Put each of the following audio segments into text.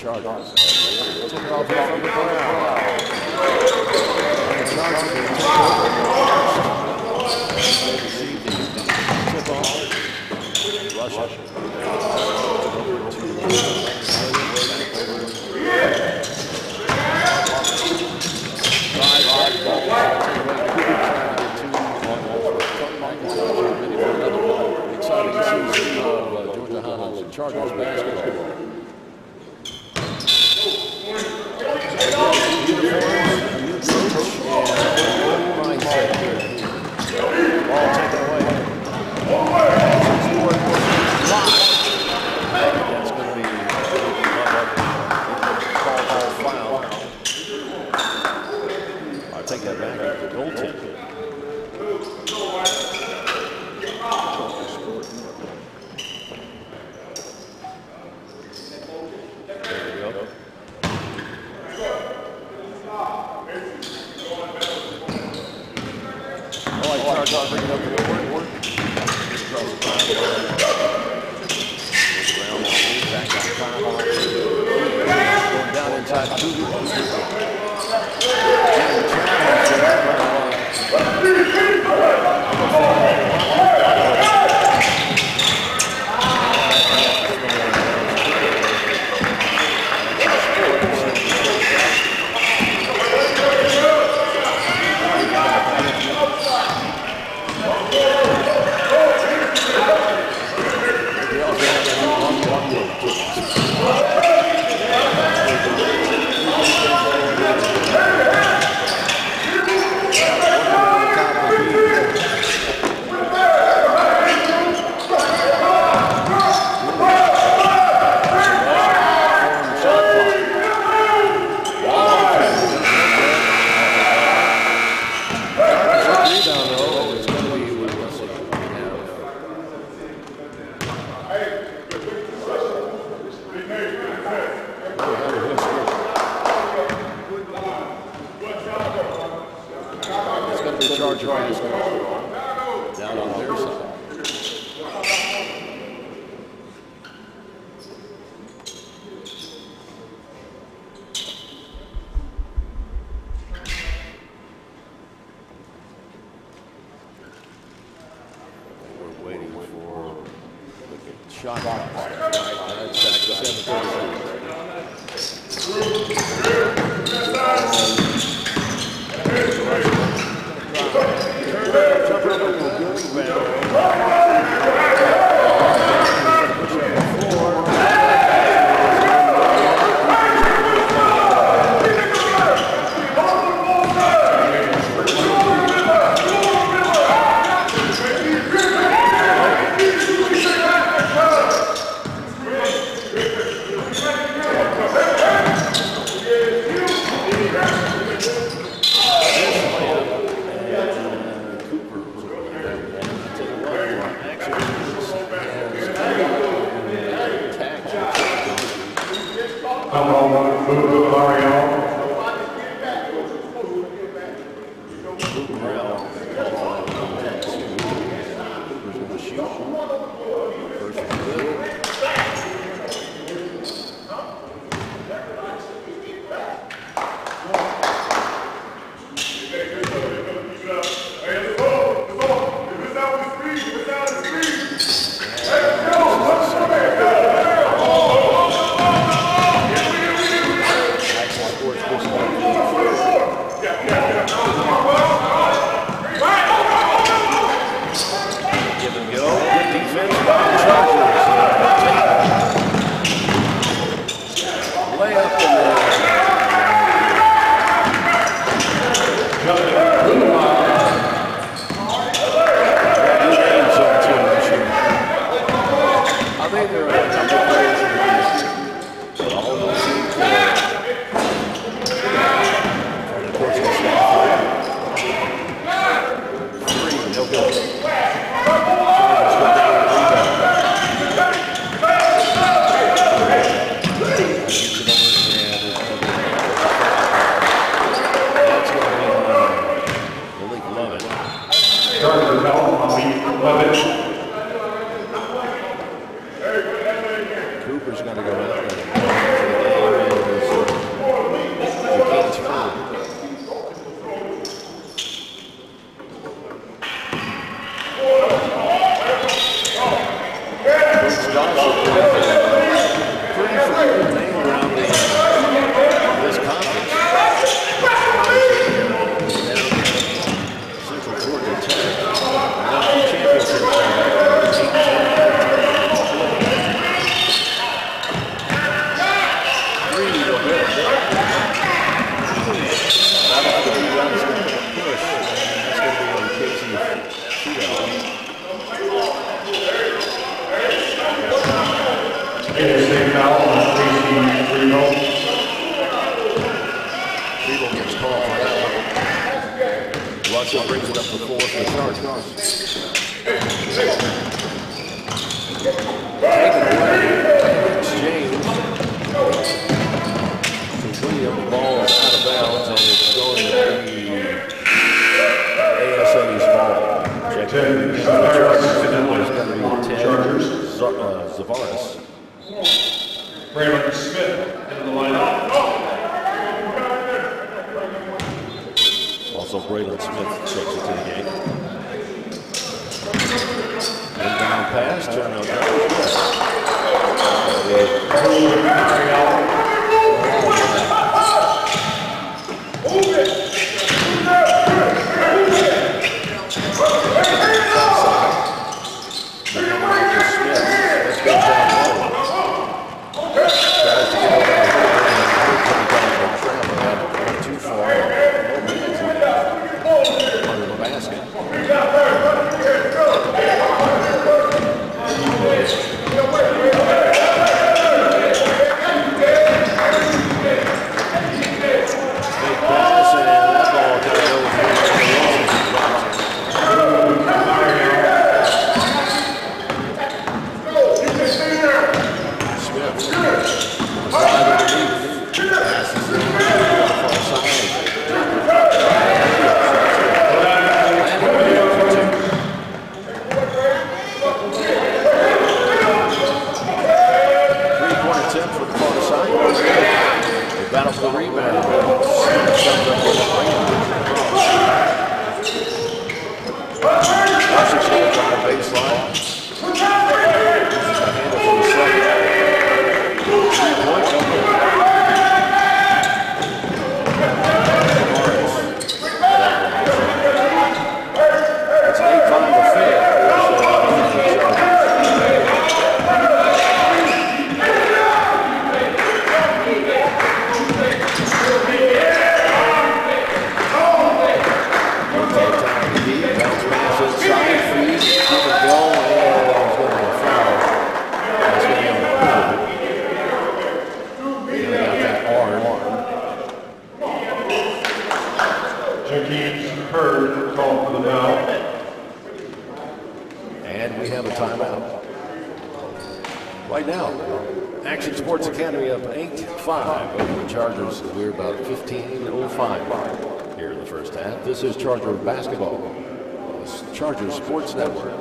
Chargers. Took it off from the ground. Johnson will take over. Tip off. Russia. Exciting season of Georgia Highlands and Chargers basketball. Ball taken away. That's going to be called foul. I'll take that back at the goaltender. Chargers bring it up to the board. Going down inside two. Down on their side. We're waiting for the shot clock. That's back to 4 shootout. Interesting foul on Casey Freebo. Freebo gets called for that one. Russell brings it up to 4 for the Chargers. Taken away. Exchange. William, the ball is out of bounds, and it's going to be ASA's ball. Check it. The Chargers is going to be 10. Zavaris. Braylon Smith into the lineup. Also, Braylon Smith checks it to the game. Inbound pass, turnover. Battle for the rebound. Washington on the baseline. Handle for the second. 3-point number. It's 8-5 to fifth. And we have a timeout. Right now, Action Sports Academy up 8-5 over the Chargers. We're about 15:05 here in the first half. This is Charger basketball. This Charger Sports Network.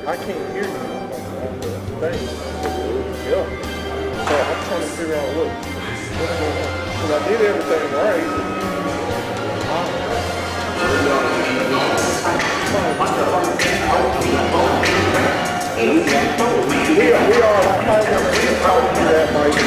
I can't hear you on the thing. Yeah. So I'm trying to figure out what's going on. Because I did everything right. We are talking to that, Mike.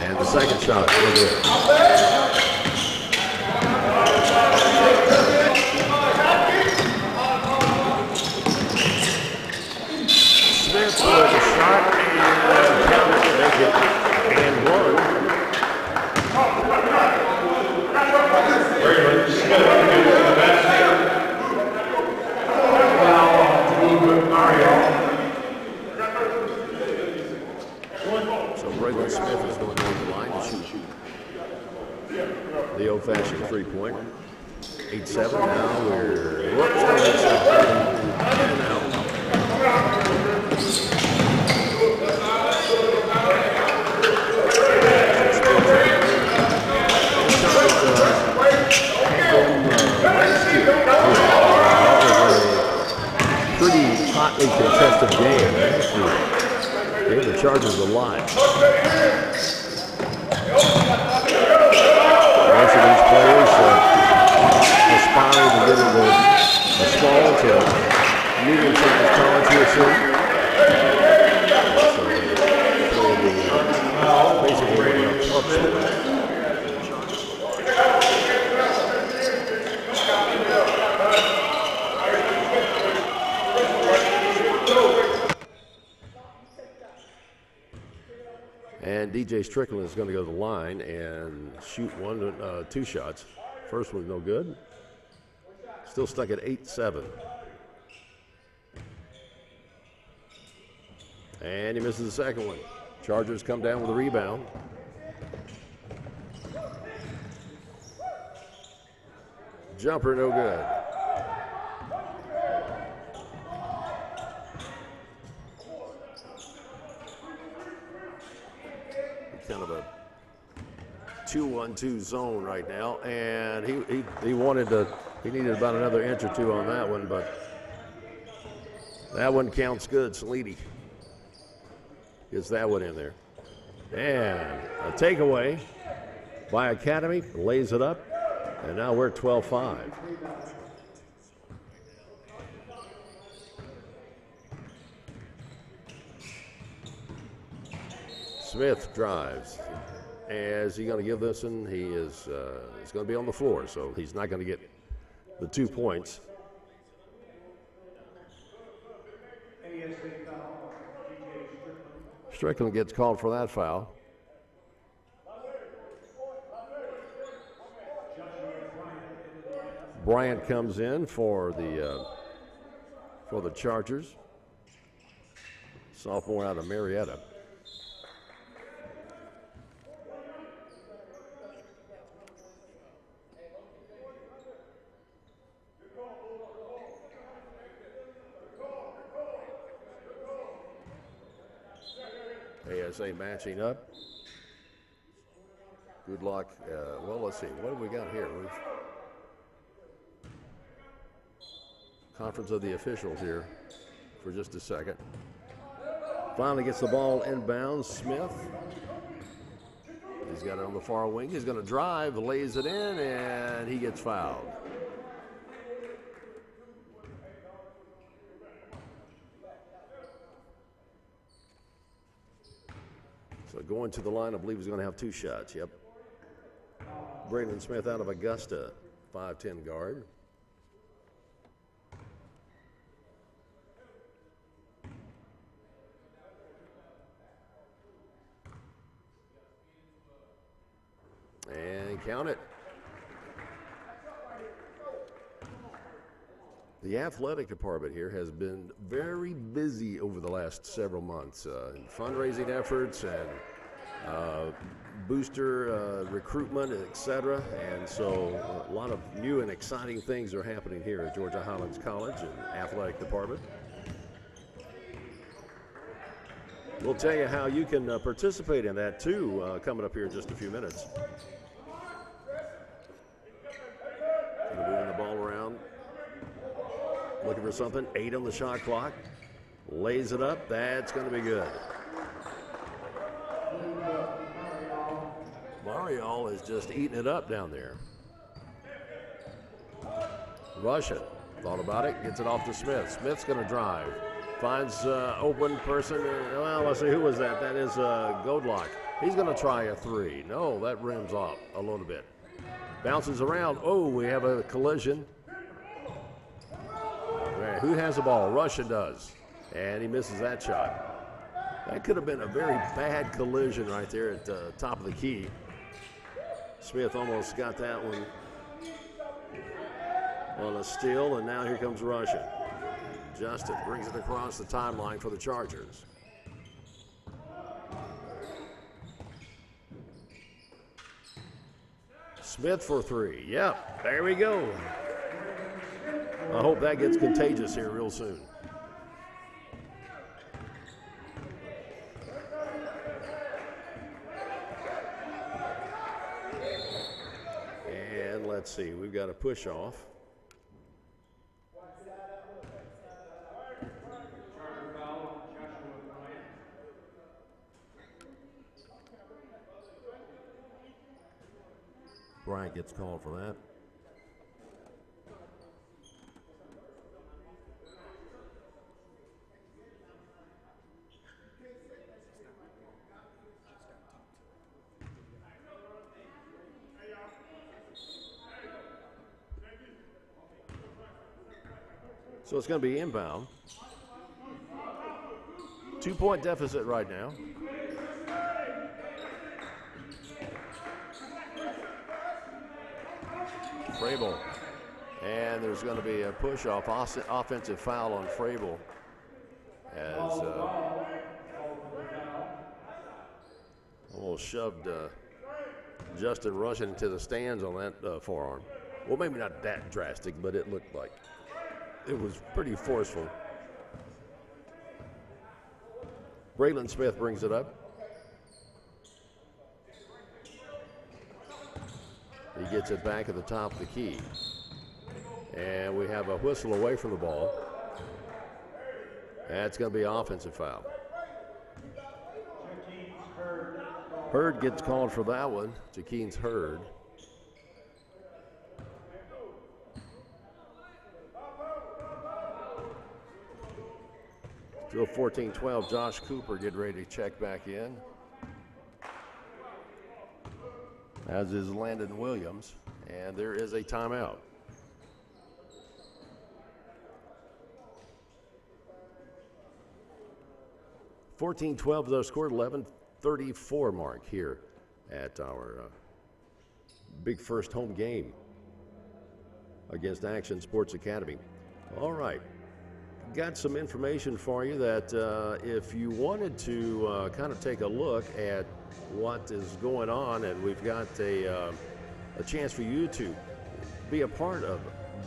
And the second shot, we're good. Smith with a shot and counter to make it and one. Braylon Smith against the basket. Foul on Mario. The old-fashioned three-point. 8-7 now. We're and out. Pretty hotly contested game. Gave the Chargers a lot. Most of these players aspiring to get into a small to medium-sized college here soon. So they basically upset. And DJ Strickland is going to go to the line and shoot two shots. First one's no good. Still stuck at 8-7. And he misses the second one. Chargers come down with a rebound. Jumper no good. Kind of a 2-1-2 zone right now, and he needed about another inch or two on that one, but that one counts good. Salidi gets that one in there, and a takeaway by Academy, lays it up, and now we're 12-5. Smith drives. Is he going to give this one? He is. He's going to be on the floor, so he's not going to get the 2 points. Strickland gets called for that foul. Bryant comes in for the Chargers. Sophomore out of Marietta. ASA matching up. Good luck. Well, let's see. What have we got here? Conference of the officials here for just a second. Finally gets the ball inbounds. Smith. He's got it on the far wing. He's going to drive, lays it in, and he gets fouled. So going to the line, I believe he's going to have 2 shots. Yep. Brandon Smith out of Augusta, 5'10" guard. And count it. The athletic department here has been very busy over the last several months in fundraising efforts and booster recruitment, etc. And so a lot of new and exciting things are happening here at Georgia Highlands College and athletic department. We'll tell you how you can participate in that too coming up here in just a few minutes. Moving the ball around. Looking for something. 8 on the shot clock. Lays it up. That's going to be good. Mario is just eating it up down there. Russian. Thought about it. Gets it off to Smith. Smith's going to drive. Finds open person. Well, let's see. Who was that? That is Godlock. He's going to try a 3. No, that rims off a little bit. Bounces around. Oh, we have a collision. Who has the ball? Russian does. And he misses that shot. That could have been a very bad collision right there at the top of the key. Smith almost got that one on a steal, and now here comes Russian. Justin brings it across the timeline for the Chargers. Smith for three. Yep, there we go. I hope that gets contagious here real soon. And let's see, we've got a push off. Bryant gets called for that. So it's going to be inbound. 2-point deficit right now. Frable. And there's going to be a push-off, offensive foul on Frable as almost shoved Justin Rushing into the stands on that forearm. Well, maybe not that drastic, but it looked like it was pretty forceful. Braylon Smith brings it up. He gets it back at the top of the key. And we have a whistle away from the ball. That's going to be an offensive foul. Hurd gets called for that one. Jakeens Hurd. Still 14-12. Josh Cooper getting ready to check back in, as is Landon Williams, and there is a timeout. (14-12) is our score. 11:34 mark here at our big first home game against Action Sports Academy. All right. Got some information for you that if you wanted to kind of take a look at what is going on, and we've got a chance for you to be a part of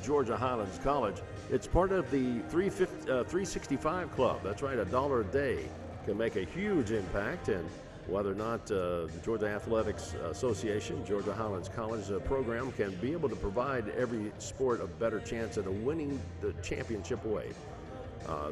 Georgia Highlands College. It's part of the 365 Club. That's right, $1 a day can make a huge impact, and whether or not the Georgia Athletics Association, Georgia Highlands College program can be able to provide every sport a better chance at winning the championship way.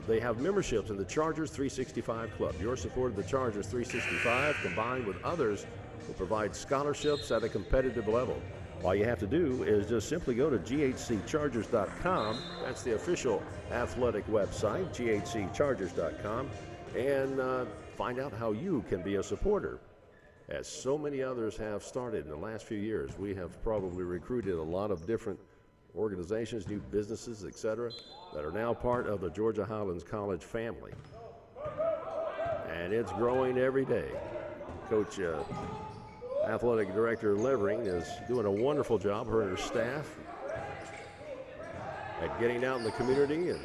They have memberships in the Chargers 365 Club. Your support of the Chargers 365 combined with others will provide scholarships at a competitive level. All you have to do is just simply go to ghcchargers.com. That's the official athletic website, ghcchargers.com, and find out how you can be a supporter. As so many others have started in the last few years, we have probably recruited a lot of different organizations, new businesses, etc., that are now part of the Georgia Highlands College family. And it's growing every day. Coach Athletic Director Levering is doing a wonderful job, her and her staff, at getting out in the community and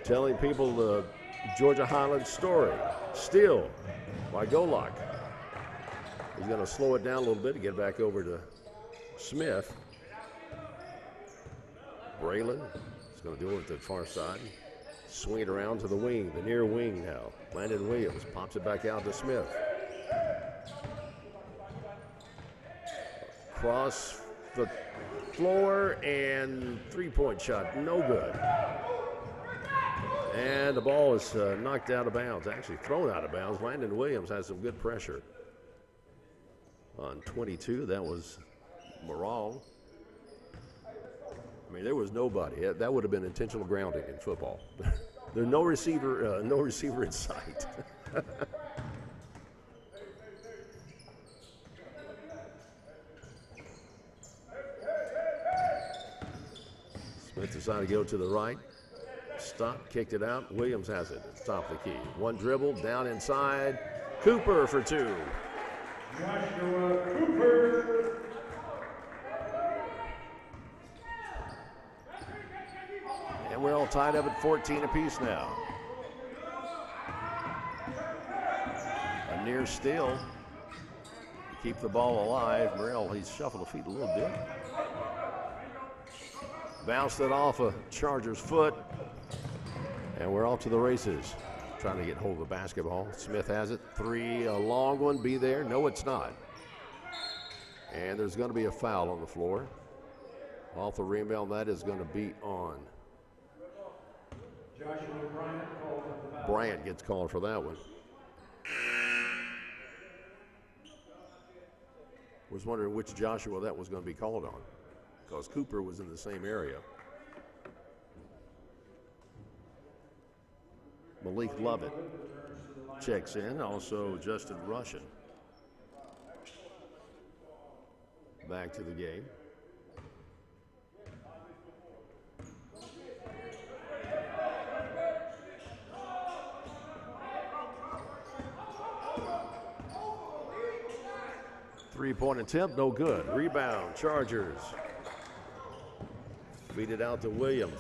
telling people the Georgia Highlands story. Still, by Golock. He's going to slow it down a little bit to get back over to Smith. Braylon is going to do it at the far side. Swing it around to the wing, the near wing now. Landon Williams pops it back out to Smith. Cross the floor and three-point shot, no good. And the ball is knocked out of bounds, actually thrown out of bounds. Landon Williams has some good pressure on 22. That was Morale. I mean, there was nobody. That would have been intentional grounding in football. There's no receiver in sight. Smith decided to go to the right. Stopped, kicked it out. Williams has it at the top of the key. One dribble, down inside. Cooper for two. Joshua Cooper. And we're all tied up at 14 apiece now. A near steal. keep the ball alive. Morrell, he's shuffled the feet a little bit. Bounced it off a Chargers foot. And we're off to the races. Trying to get hold of the basketball. Smith has it. 3, a long one. Be there. No, it's not. And there's going to be a foul on the floor. Off the rebound, that is going to be on. Bryant gets called for that one. Was wondering which Joshua that was going to be called on, because Cooper was in the same area. Malik Lovett checks in, also Justin Russian back to the game. Three-point attempt, no good. Rebound, Chargers. Feed it out to Williams.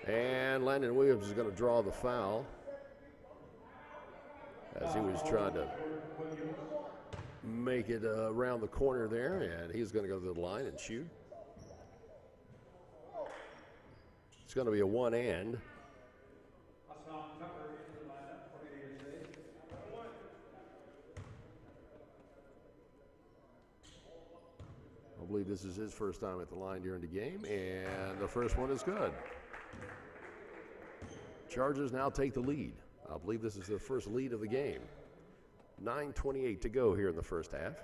And Landon Williams is going to draw the foul as he was trying to make it around the corner there, and he's going to go to the line and shoot. It's going to be a one and. I believe this is his first time at the line during the game, and the first one is good. Chargers now take the lead. I believe this is the first lead of the game. 9:28 to go here in the first half.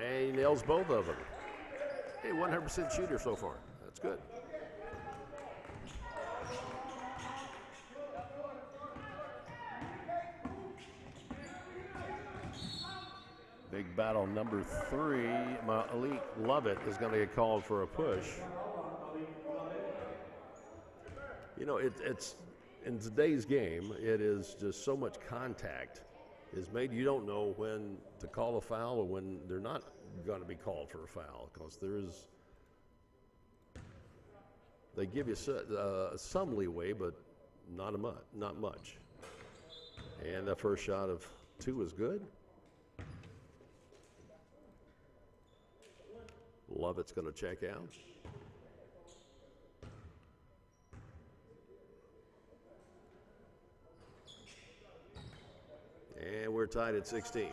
And he nails both of them. Hey, 100% shooter so far. That's good. Big battle number 3. Malik Lovett is going to get called for a push. You know, it's in today's game, it is just so much contact is made. You don't know when to call a foul or when they're not going to be called for a foul, because they give you some leeway, but not much. And that first shot of 2 is good. Lovett's going to check out. And we're tied at 16.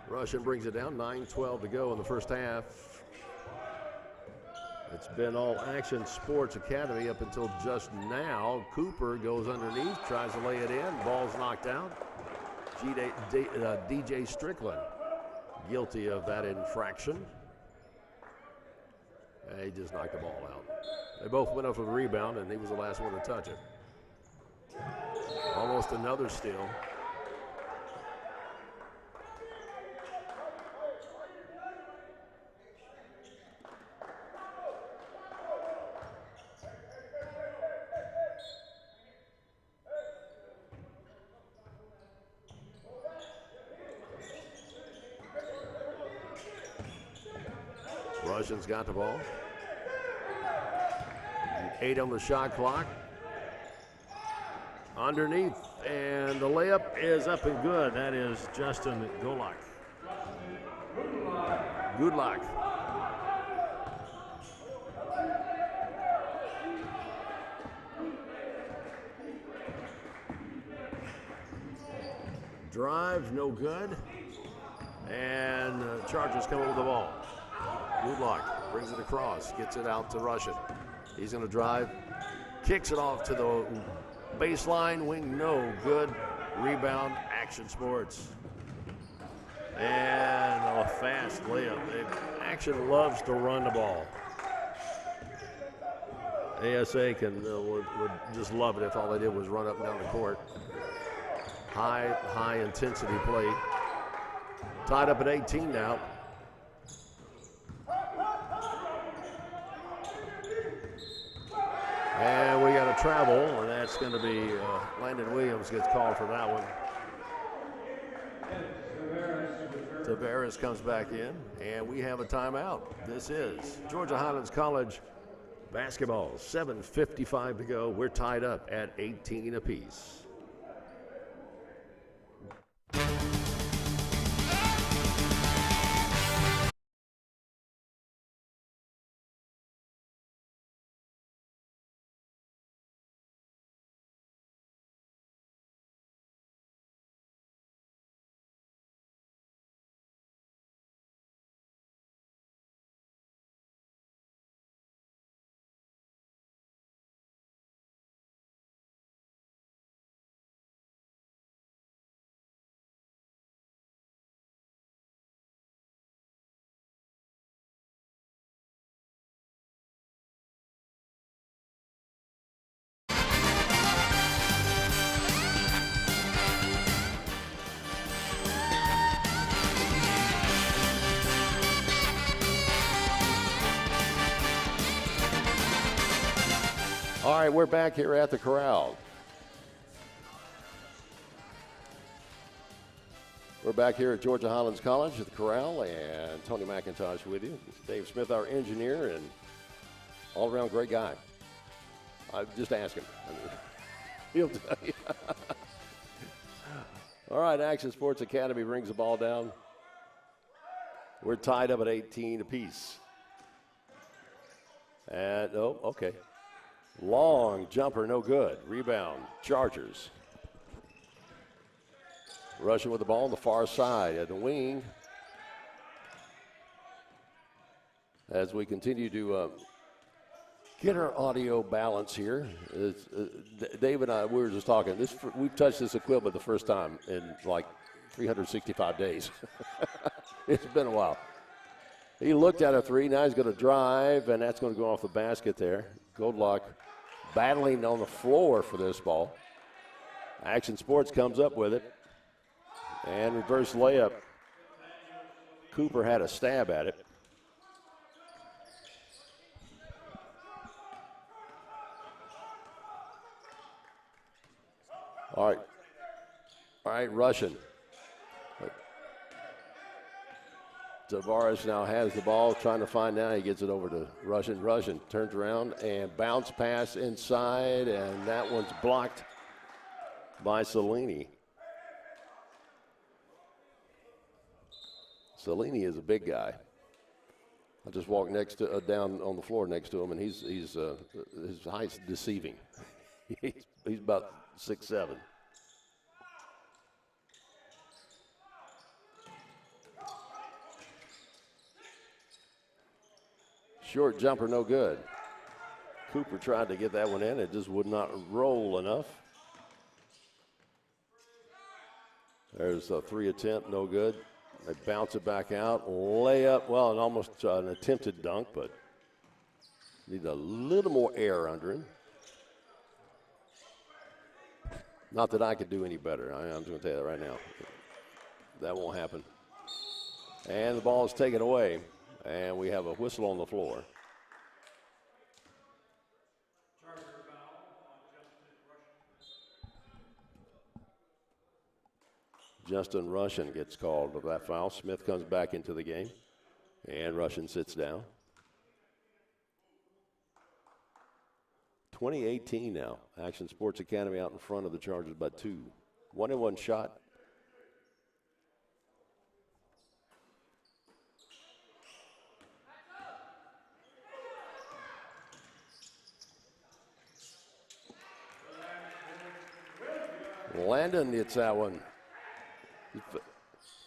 Russian brings it down, 9:12 to go in the first half. It's been all Action Sports Academy up until just now. Cooper goes underneath, tries to lay it in, ball's knocked out. DJ Strickland guilty of that infraction. He just knocked the ball out. They both went up for the rebound, and he was the last one to touch it. Almost another steal. Russian's got the ball. 8 on the shot clock. Underneath, and the layup is up and good. That is Justin Gulak. Good luck. Drive, no good. And Chargers come over the ball. Goodlock brings it across, gets it out to Russian. He's going to drive, kicks it off to the baseline, wing, no good. Rebound, Action Sports. And a fast layup. Action loves to run the ball. ASA would just love it if all they did was run up and down the court. High intensity play. Tied up at 18 now. And we got a travel, and that's going to be Landon Williams gets called for that one. Tavares comes back in, and we have a timeout. This is Georgia Highlands College basketball. 7:55 to go. We're tied up at 18 apiece. All right, we're back here at the Corral. We're back here at Georgia Highlands College at the Corral, and Tony McIntosh with you. Dave Smith, our engineer, and all-around great guy. Just ask him. I mean, he'll tell you. All right, Action Sports Academy brings the ball down. We're tied up at 18 apiece. And, oh, okay. Long jumper, no good. Rebound, Chargers. Rushing with the ball on the far side at the wing. As we continue to get our audio balance here. Dave and I, we were just talking. We've touched this equipment the first time in like 365 days. It's been a while. He looked at a three. Now he's going to drive, and that's going to go off the basket there. Goldlock battling on the floor for this ball. Action Sports comes up with it. And reverse layup. Cooper had a stab at it. All right, Russian. Tavares now has the ball, trying to find out. He gets it over to Russian. Russian turns around and bounce pass inside, and that one's blocked by Cellini. Cellini is a big guy. I just walked next to down on the floor next to him, and he's his height's deceiving. he's about 6'7". Short jumper, no good. Cooper tried to get that one in. It just would not roll enough. There's a three attempt, no good. They bounce it back out. Layup, well, and almost an attempted dunk, but need a little more air under him. Not that I could do any better. I'm just going to tell you that right now. That won't happen. And the ball is taken away. And we have a whistle on the floor. Justin Russian gets called for that foul. Smith comes back into the game. And Russian sits down. 2018 now. Action Sports Academy out in front of the Chargers by 2. 1-and-1 shot. Landon gets that one. A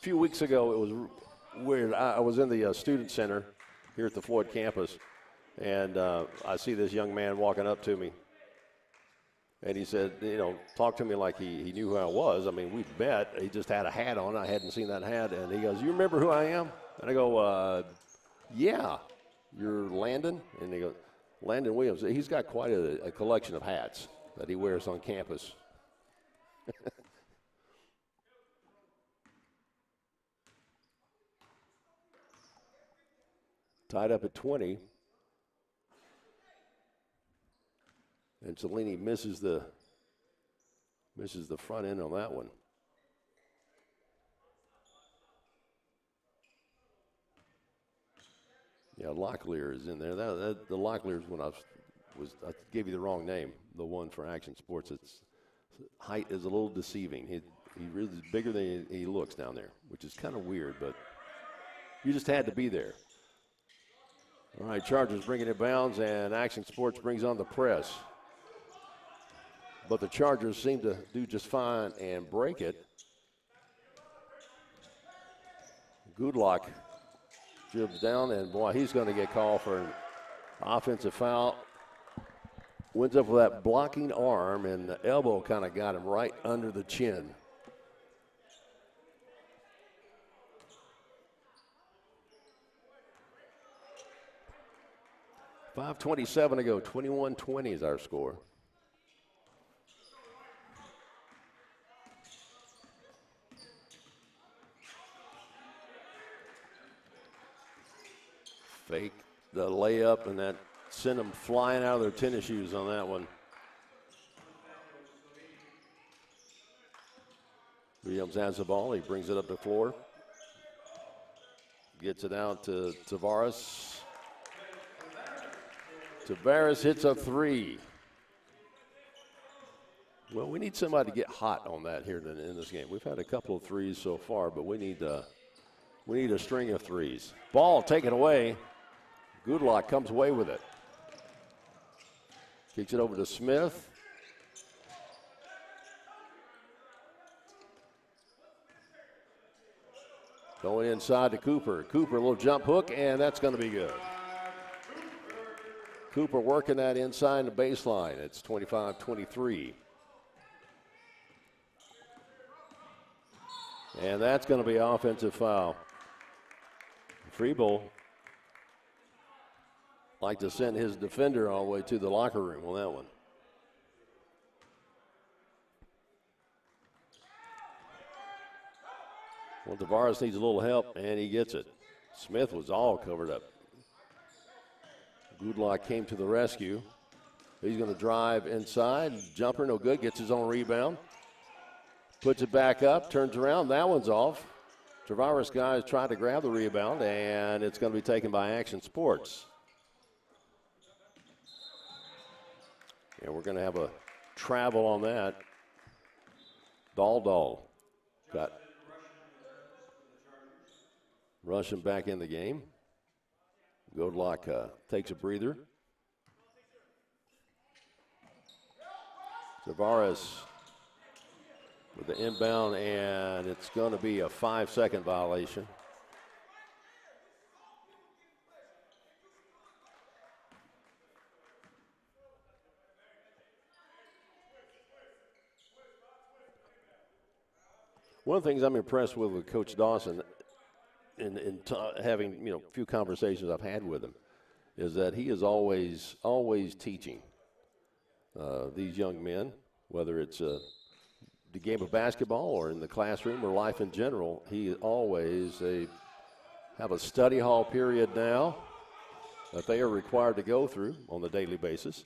few weeks ago, it was weird. I was in the student center here at the Floyd campus, and I see this young man walking up to me. And he said, talk to me like he knew who I was. I mean, we met. He just had a hat on. I hadn't seen that hat. And he goes, you remember who I am? And I go, yeah. You're Landon? And he goes, Landon Williams. He's got quite a collection of hats that he wears on campus. Tied up at 20. And Cellini misses the front end on that one. Yeah, Locklear is in there. The Locklear is when I gave you the wrong name. The one for Action Sports. Its height is a little deceiving. He really is bigger than he looks down there, which is kind of weird, but you just had to be there. All right, Chargers bringing it bounds, and Action Sports brings on the press. But the Chargers seem to do just fine and break it. Goodlock dribbles down, and boy, he's going to get called for an offensive foul. Wins up with that blocking arm, and the elbow kind of got him right under the chin. .5:27 to go, 21-20 is our score. Fake the layup, and that sent them flying out of their tennis shoes on that one. Williams has the ball. He brings it up the floor. Gets it out to Tavares. Tavares hits a three. Well, we need somebody to get hot on that here in this game. We've had a couple of threes so far, but we need a string of threes. Ball taken away. Goodlock comes away with it. Kicks it over to Smith. Going inside to Cooper. Cooper, a little jump hook, and that's going to be good. Cooper working that inside the baseline. It's 25-23. And that's going to be an offensive foul. Freebull like to send his defender all the way to the locker room on that one. Well, Tavares needs a little help, and he gets it. Smith was all covered up. Goodlock came to the rescue. He's going to drive inside. Jumper, no good. Gets his own rebound. Puts it back up, turns around. That one's off. Tavares guys tried to grab the rebound, and it's going to be taken by Action Sports. And we're going to have a travel on that. Dahl got Russian back in the game. Goodlock takes a breather. Tavares with the inbound, and it's going to be a 5-second violation. One of the things I'm impressed with Coach Dawson, in having a few conversations I've had with him, is that he is always teaching these young men, whether it's the game of basketball or in the classroom or life in general. He always have a study hall period now that they are required to go through on a daily basis.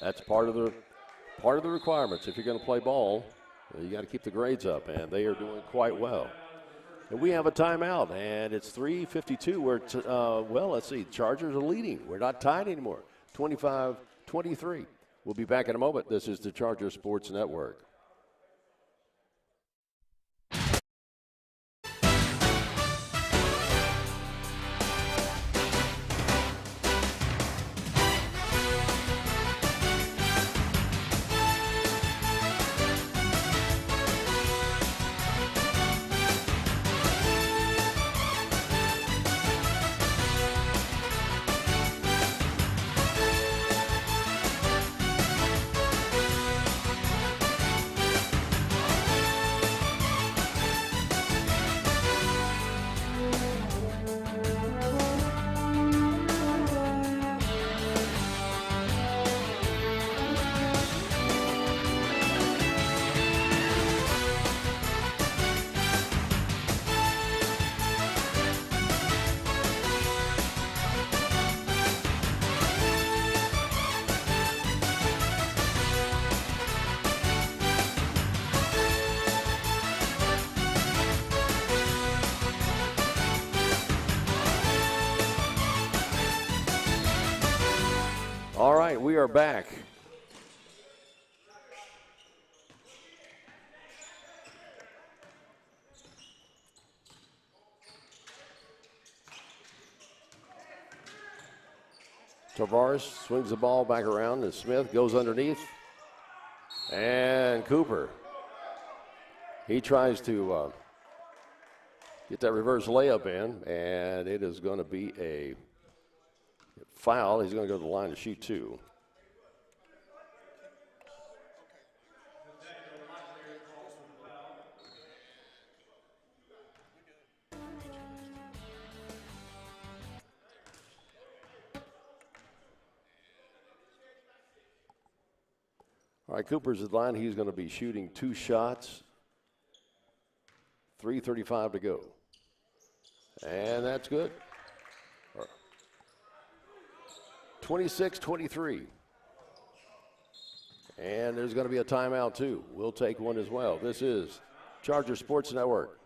That's part of the requirements. If you're going to play ball, you got to keep the grades up, and they are doing quite well. And we have a timeout, and it's 3:52. Let's see. Chargers are leading. We're not tied anymore. 25-23. We'll be back in a moment. This is the Charger Sports Network. we are back. Tavares swings the ball back around, and Smith goes underneath. And Cooper, he tries to get that reverse layup in, and it is going to be a foul. He's going to go to the line to shoot two. All right, Cooper's at the line. He's going to be shooting 2 shots. 3:35 to go. And that's good. 26-23. And there's going to be a timeout, too. We'll take one as well. This is Charger Sports Network.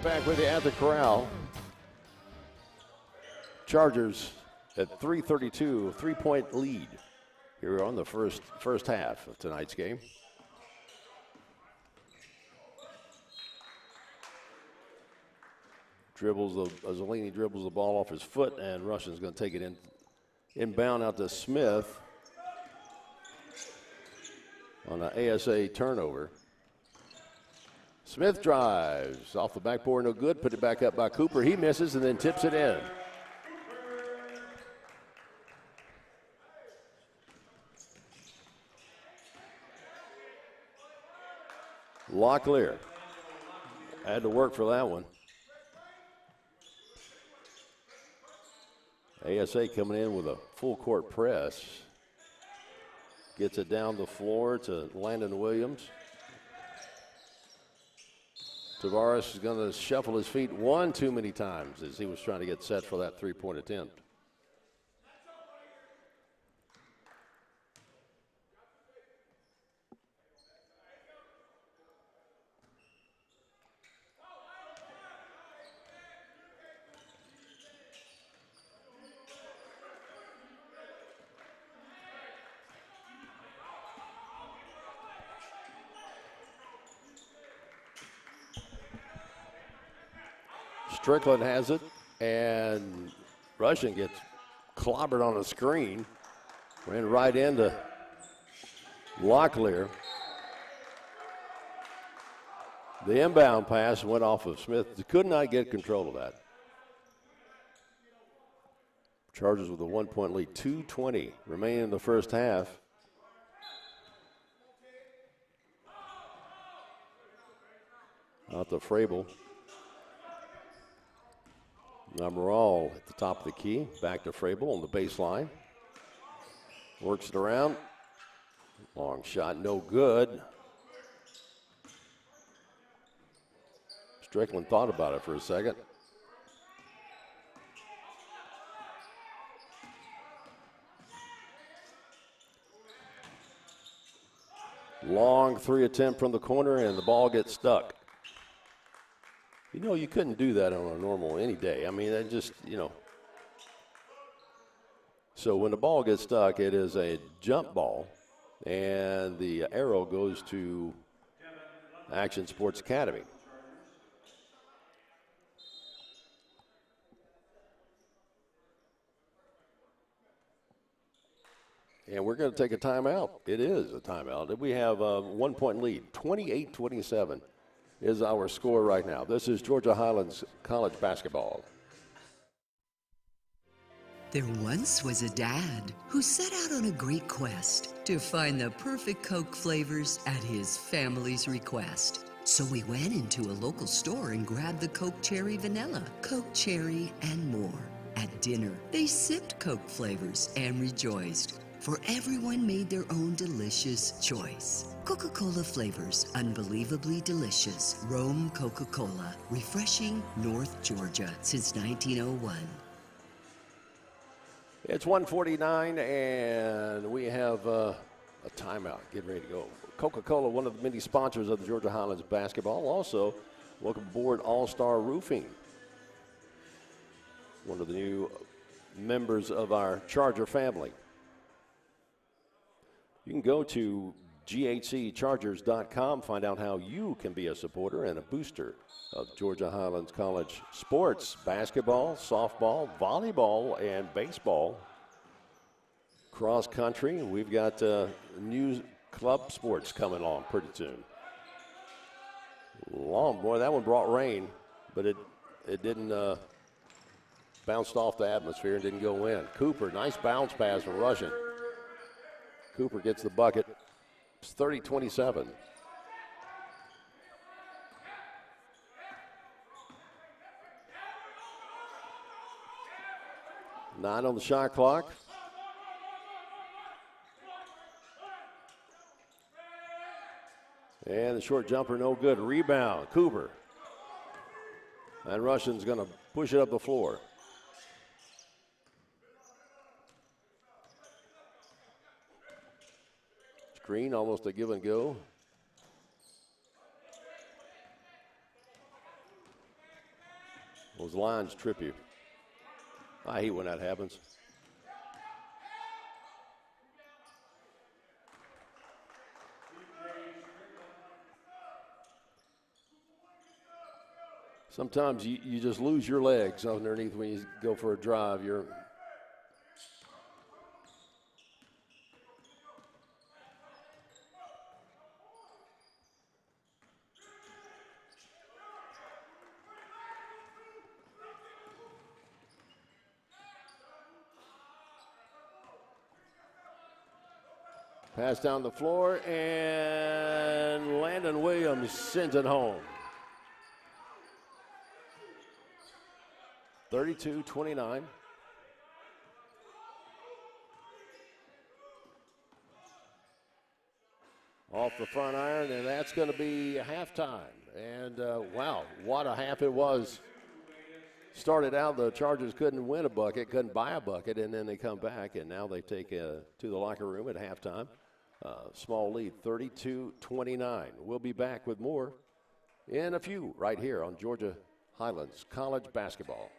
Back with you at the corral. Chargers at 3:32, 3-point lead here on the first half of tonight's game. Azzolini dribbles the ball off his foot, and Russian's going to take it inbound out to Smith on an ASA turnover. Smith drives off the backboard, no good. Put it back up by Cooper. He misses and then tips it in. Locklear had to work for that one. ASA coming in with a full court press. Gets it down the floor to Landon Williams. Tavares is going to shuffle his feet one too many times as he was trying to get set for that three-point attempt. Strickland has it, and Russian gets clobbered on the screen. Ran right into Locklear. The inbound pass went off of Smith. Could not get control of that. Chargers with a 1-point lead, 2:20 remaining in the first half. Out to Frabel. Amaral at the top of the key. Back to Frabel on the baseline. Works it around. Long shot, no good. Strickland thought about it for a second. Long three attempt from the corner, and the ball gets stuck. You know, you couldn't do that on a normal any day. I mean, that just, you know. So when the ball gets stuck, it is a jump ball, and the arrow goes to Action Sports Academy. And we're going to take a timeout. It is a timeout. We have a 1-point lead, 28-27. Is our score right now. This is Georgia Highlands College basketball. There once was a dad who set out on a great quest to find the perfect Coke flavors at his family's request. So we went into a local store and grabbed the Coke Cherry Vanilla, Coke Cherry, and more. At dinner, they sipped Coke flavors and rejoiced, for everyone made their own delicious choice. Coca-Cola flavors, unbelievably delicious. Rome Coca-Cola, refreshing North Georgia since 1901. It's 1:49, and we have a timeout. Get ready to go. Coca-Cola, one of the many sponsors of the Georgia Highlands basketball. Also, welcome aboard All-Star Roofing, one of the new members of our Charger family. You can go to ghcchargers.com, find out how you can be a supporter and a booster of Georgia Highlands College sports, basketball, softball, volleyball, and baseball. Cross country, we've got new club sports coming along pretty soon. Boy, that one brought rain, but it didn't bounced off the atmosphere and didn't go in. Cooper, nice bounce pass from Russian. Cooper gets the bucket. It's 30-27. Nine on the shot clock. And the short jumper, no good. Rebound, Cooper. And Russian's going to push it up the floor. Screen, almost a give and go. Those lines trip you. I hate when that happens. Sometimes you just lose your legs underneath when you go for a drive. Pass down the floor, and Landon Williams sends it home. 32-29. Off the front iron, and that's going to be halftime. And wow, what a half it was. Started out, the Chargers couldn't win a bucket, couldn't buy a bucket, and then they come back, and now they take to the locker room at halftime. Small lead, 32-29. We'll be back with more in a few right here on Georgia Highlands College Basketball.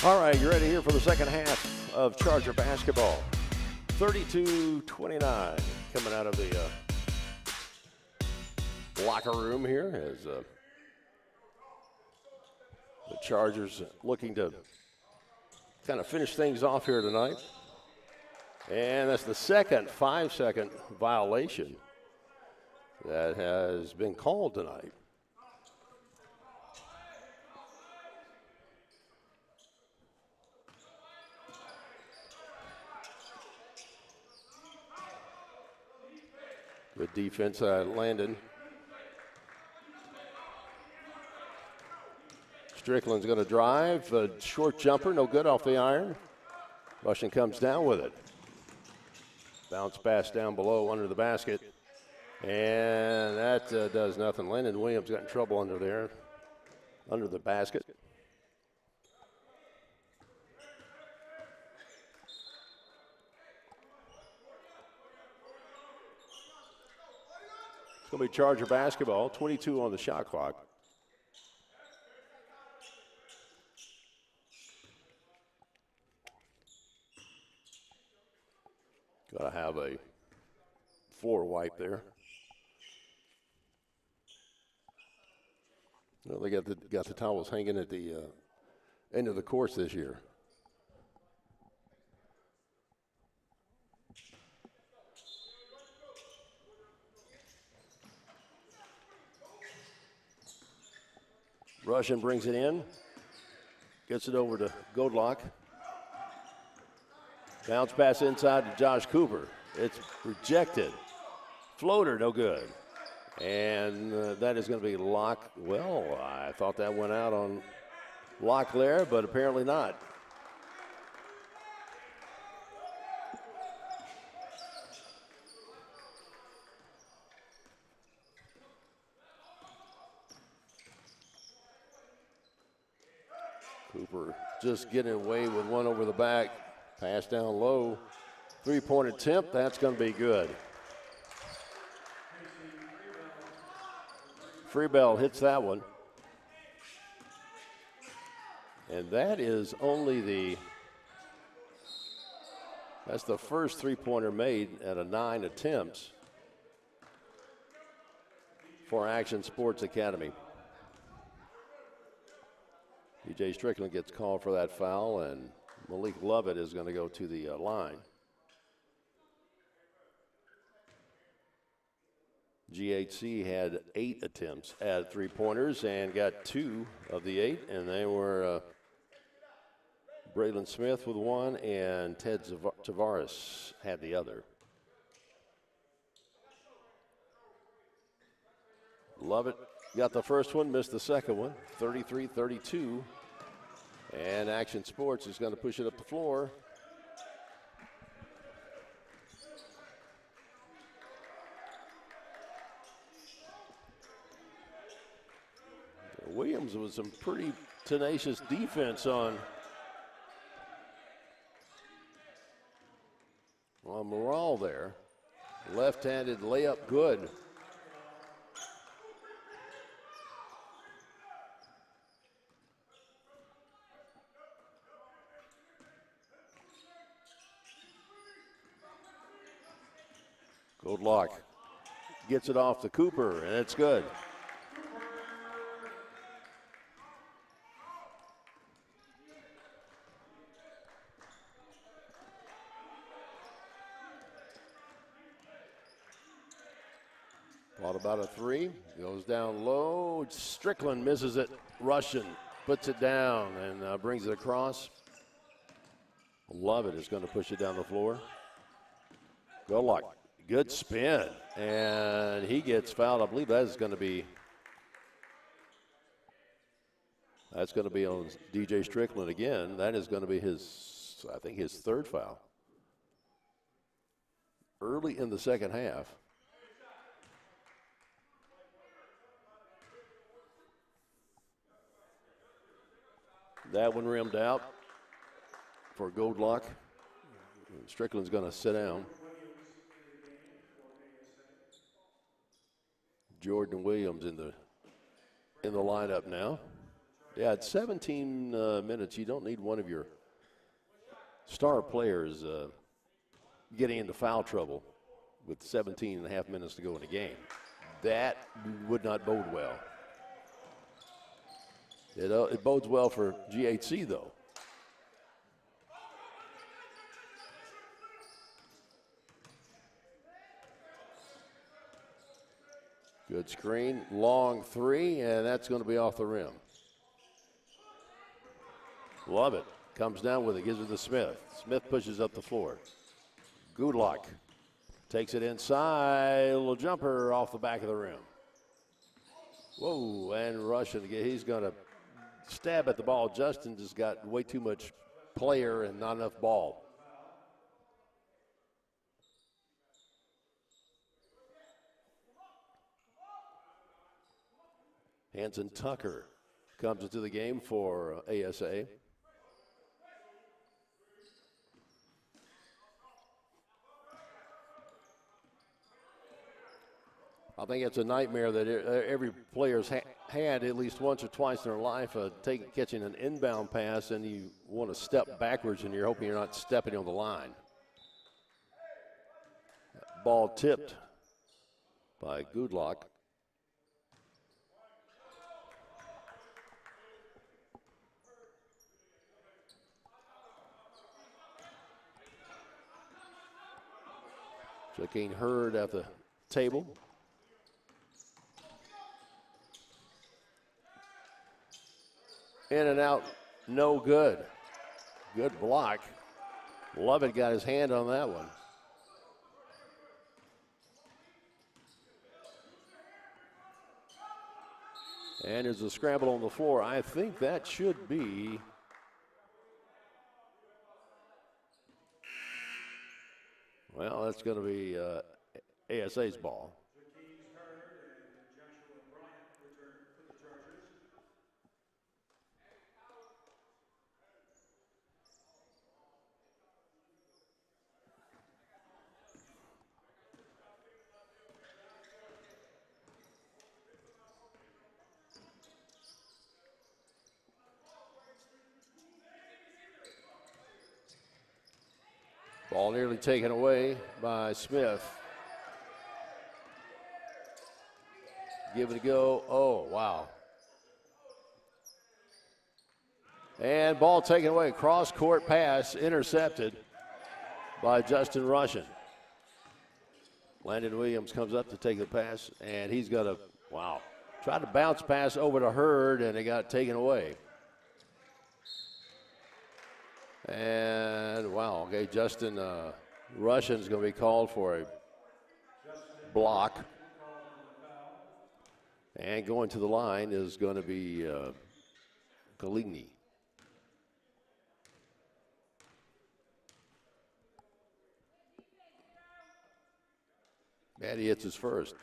All right, you ready here for the second half of Charger basketball? 32-29 coming out of the locker room here as the Chargers looking to kind of finish things off here tonight. And that's the second 5-second violation that has been called tonight. Good defense, Landon. Strickland's going to drive. A short jumper, no good off the iron. Russian comes down with it. Bounce pass down below under the basket. And that does nothing. Landon Williams got in trouble under there, under the basket. It's going to be Charger basketball, 22 on the shot clock. Got to have a floor wipe there. Well, they got the towels hanging at the end of the course this year. Russian brings it in, gets it over to Goldlock. Bounce pass inside to Josh Cooper. It's rejected. Floater, no good. And that is going to be Lock. Well, I thought that went out on Locklear, but apparently not. Cooper just getting away with one over the back. Pass down low. Three-point attempt. That's going to be good. Freebell hits that one. And that is only that's the first three-pointer made at 9 attempts for Action Sports Academy. DJ Strickland gets called for that foul, and Malik Lovett is going to go to the line. GHC had 8 attempts at three-pointers and got 2 of the 8, and they were Braylon Smith with 1 and Ted Tavares had the other. Lovett got the first one, missed the second one, 33-32. And Action Sports is going to push it up the floor. Williams with some pretty tenacious defense on Morale there. Left-handed layup, good. Goldlock gets it off to Cooper, and it's good. Thought about a three, goes down low. Strickland misses it. Russian puts it down and brings it across. Lovett is going to push it down the floor. Goldlock. Good spin, and he gets fouled. I believe that's going to be on DJ Strickland again. That is going to be his, I think, his third foul. Early in the second half. That one rimmed out for Goldlock. Strickland's going to sit down. Jordan Williams in the lineup now. Yeah, at 17 minutes, you don't need one of your star players getting into foul trouble with 17 and a half minutes to go in the game. That would not bode well. It bodes well for GHC, though. Good screen, long three, and that's going to be off the rim. Love it. Comes down with it, gives it to Smith. Smith pushes up the floor. Goodluck takes it inside. A little jumper off the back of the rim. Whoa, and Russian again. He's going to stab at the ball. Justin just got way too much player and not enough ball. Hanson Tucker comes into the game for ASA. I think it's a nightmare that every player's had at least once or twice in their life catching an inbound pass and you want to step backwards and you're hoping you're not stepping on the line. Ball tipped by Goodluck. Joaquin Hurd at the table. In and out, no good. Good block. Lovett got his hand on that one. And there's a scramble on the floor. I think that should be well, that's going to be ASA's ball. Ball nearly taken away by Smith. Give it a go. Oh, wow. And ball taken away. Cross-court pass intercepted by Justin Russian. Landon Williams comes up to take the pass, and he's got a, wow. Tried to bounce pass over to Hurd, and it got taken away. And, wow, okay, Justin Russian's going to be called for a block. And going to the line is going to be Caligny. And he hits his first.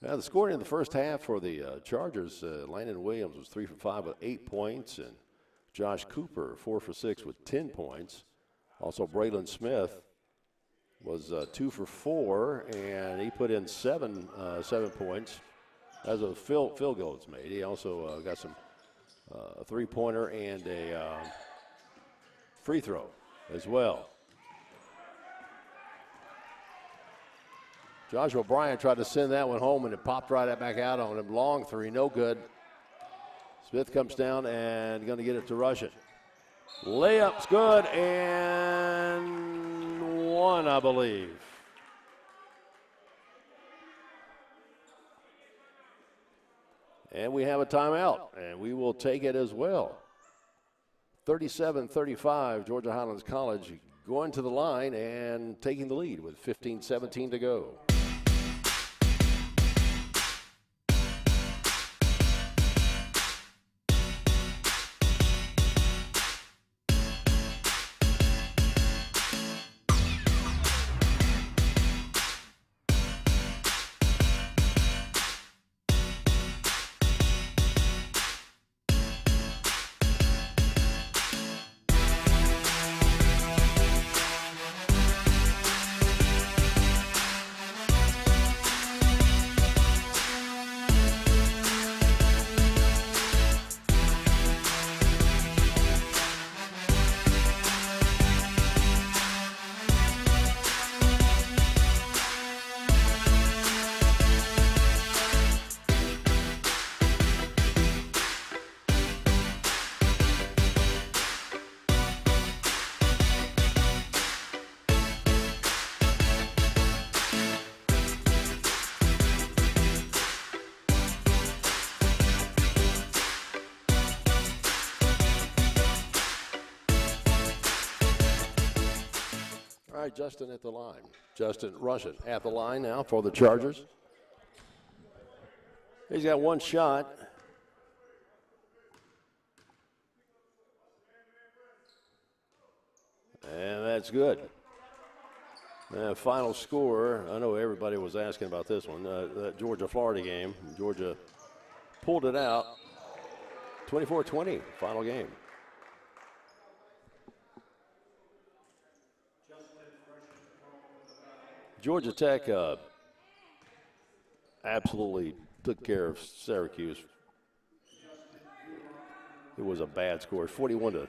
Now, the scoring in the first half for the Chargers, Landon Williams was 3 for 5 with 8 points, and Josh Cooper, 4 for 6 with 10 points. Also, Braylon Smith was 2 for 4, and he put in 7 points as a field goal is made. He also got some three-pointer and a free throw as well. Josh O'Brien tried to send that one home, and it popped right back out on him. Long three, no good. Smith comes down and going to get it to Russian. Layup's good, and one, I believe. And we have a timeout, and we will take it as well. 37-35, Georgia Highlands College going to the line and taking the lead with 15-17 to go. right, Justin at the line. Justin Russian at the line now for the Chargers. He's got one shot. And that's good. Final score, I know everybody was asking about this one, that Georgia-Florida game. Georgia pulled it out, 24-20, final game. Georgia Tech absolutely took care of Syracuse. It was a bad score, 41-21,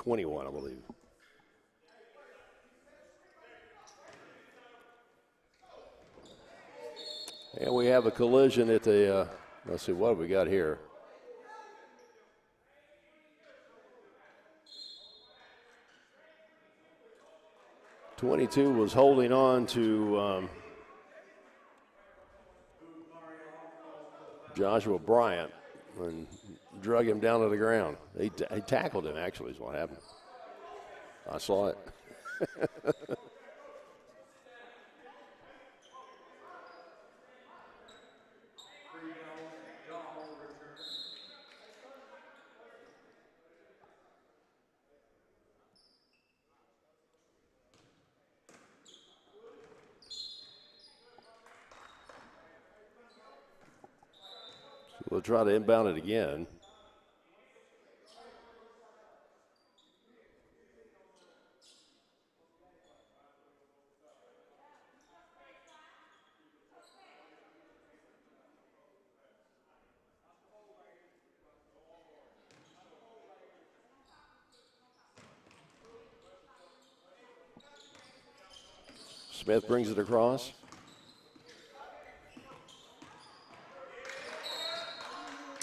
I believe. And we have a collision at the, let's see, what have we got here? .22 was holding on to Joshua Bryant and drug him down to the ground. He tackled him, actually, is what happened. I saw it. We'll try to inbound it again. Smith brings it across.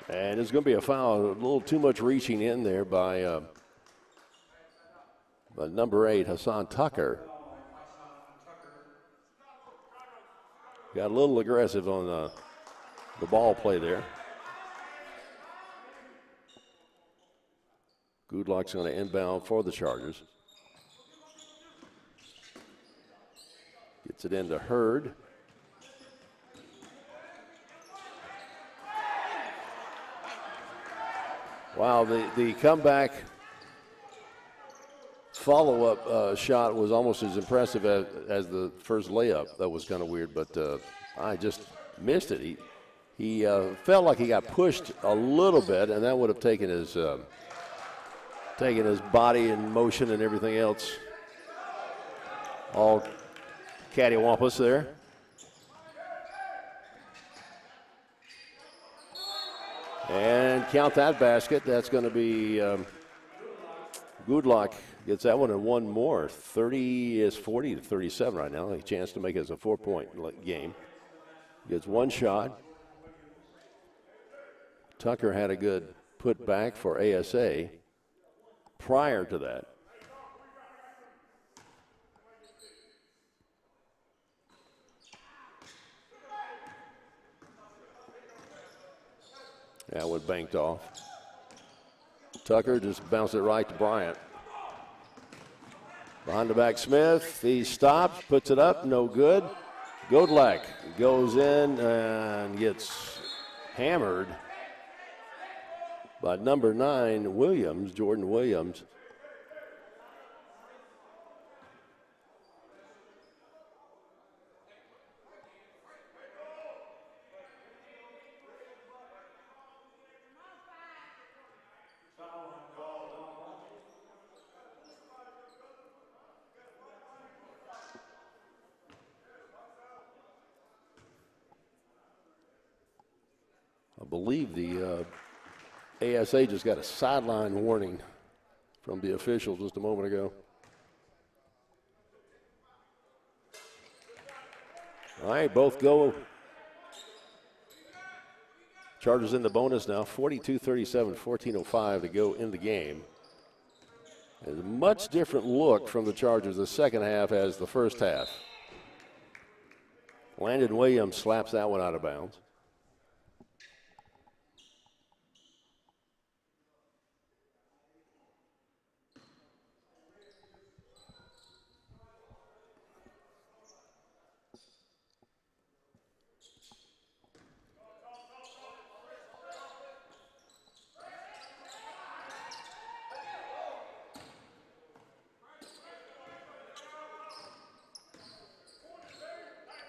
And there's going to be a foul, a little too much reaching in there by number 8, Hassan Tucker. Got a little aggressive on the ball play there. Goodluck's going to inbound for the Chargers. Gets it into Hurd. Wow, the comeback follow-up shot was almost as impressive as the first layup. That was kind of weird, but I just missed it. He felt like he got pushed a little bit, and that would have taken his body and motion and everything else all cattywampus there. And count that basket. That's going to be Goodluck gets that one and one more. 30 is 40 to 37 right now. A chance to make it as a 4-point game. Gets one shot. Tucker had a good put back for ASA prior to that. That one banked off. Tucker just bounced it right to Bryant. Behind the back, Smith. He stops, puts it up, no good. Goodluck goes in and gets hammered by number 9, Williams, Jordan Williams. I believe the ASA just got a sideline warning from the official just a moment ago. All right, both go. Chargers in the bonus now, 42-37, 14:05 to go in the game. It's a much different look from the Chargers the second half as the first half. Landon Williams slaps that one out of bounds.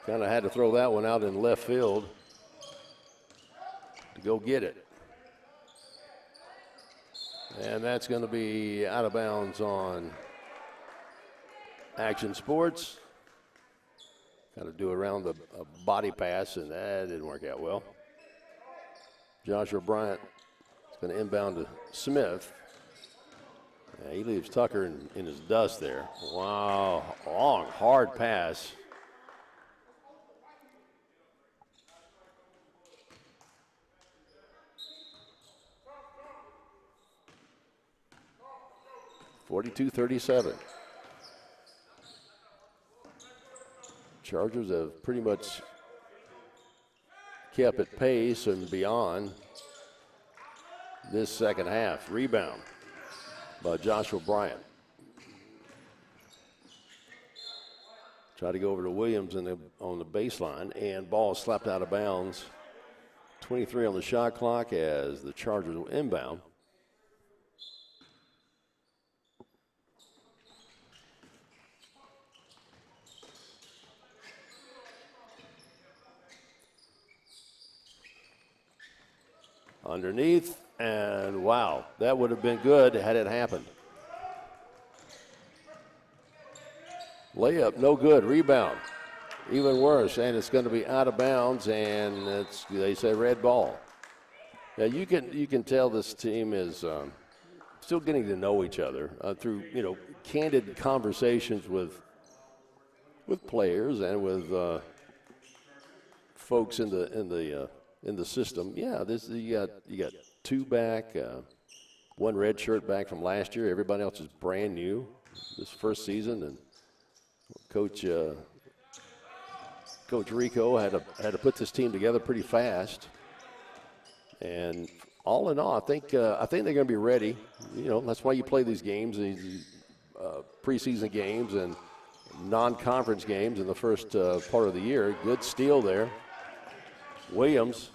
Kind of had to throw that one out in left field to go get it. And that's going to be out of bounds on Action Sports. Got to do around a body pass, and that didn't work out well. Joshua Bryant is going to inbound to Smith. Yeah, he leaves Tucker in his dust there. Wow, long, hard pass. (42-37). Chargers have pretty much kept at pace and beyond this second half. Rebound by Joshua Bryant. Try to go over to Williams on the baseline, and ball slapped out of bounds. 23 on the shot clock as the Chargers will inbound. Underneath, and wow, that would have been good had it happened. Layup, no good. Rebound, even worse, and it's going to be out of bounds, and they say red ball. Now you can tell this team is still getting to know each other through candid conversations with players and with folks in the system. Yeah, you got two back, one red shirt back from last year. Everybody else is brand new this first season, and Coach Rico had to put this team together pretty fast. And all in all, I think they're going to be ready. That's why you play these games, these preseason games and non-conference games in the first part of the year. Good steal there. Williams,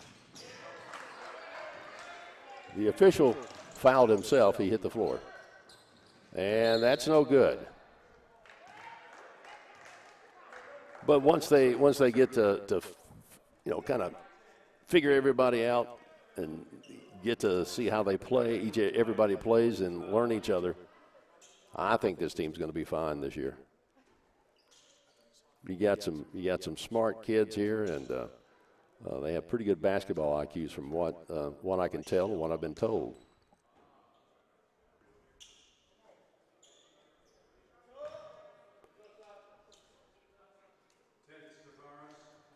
the official fouled himself. He hit the floor, and that's no good. But once they get to kind of figure everybody out and get to see how they play, everybody plays and learn each other, I think this team's going to be fine this year. You got some smart kids here, and they have pretty good basketball IQs from what I can tell and what I've been told.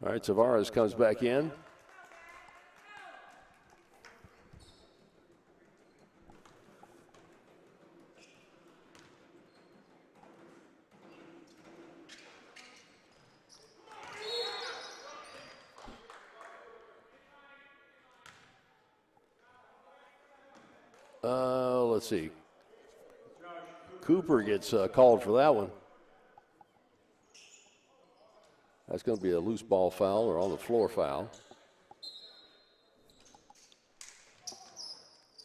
All right, Tavares comes back in. Let's see. Cooper gets called for that one. That's going to be a loose ball foul or on the floor foul.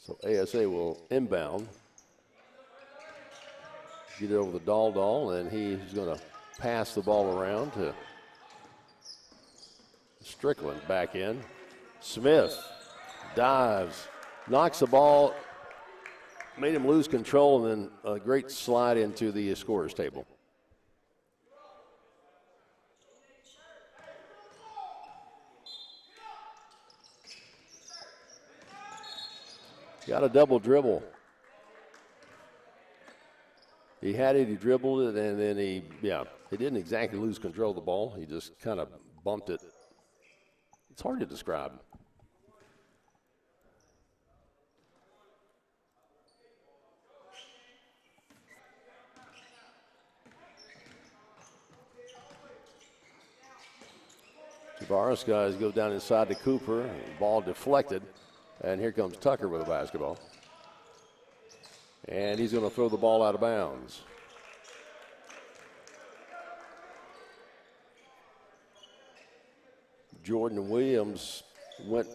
So ASA will inbound. Get it over the Dahl, and he's going to pass the ball around to Strickland back in. Smith dives, knocks the ball, made him lose control, and then a great slide into the scorer's table. Got a double dribble. He had it, he dribbled it, and then he didn't exactly lose control of the ball. He just kind of bumped it. It's hard to describe. Tavares guys go down inside to Cooper. Ball deflected. And here comes Tucker with the basketball. And he's going to throw the ball out of bounds. Jordan Williams went,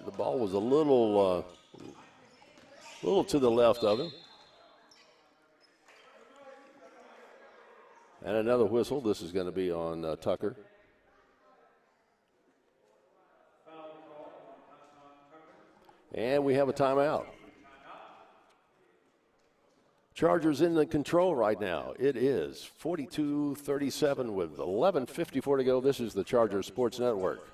the ball was a little to the left of him. And another whistle. This is going to be on Tucker. And we have a timeout. Chargers in the control right now. It is 42-37 with 11:54 to go. This is the Chargers Sports Network.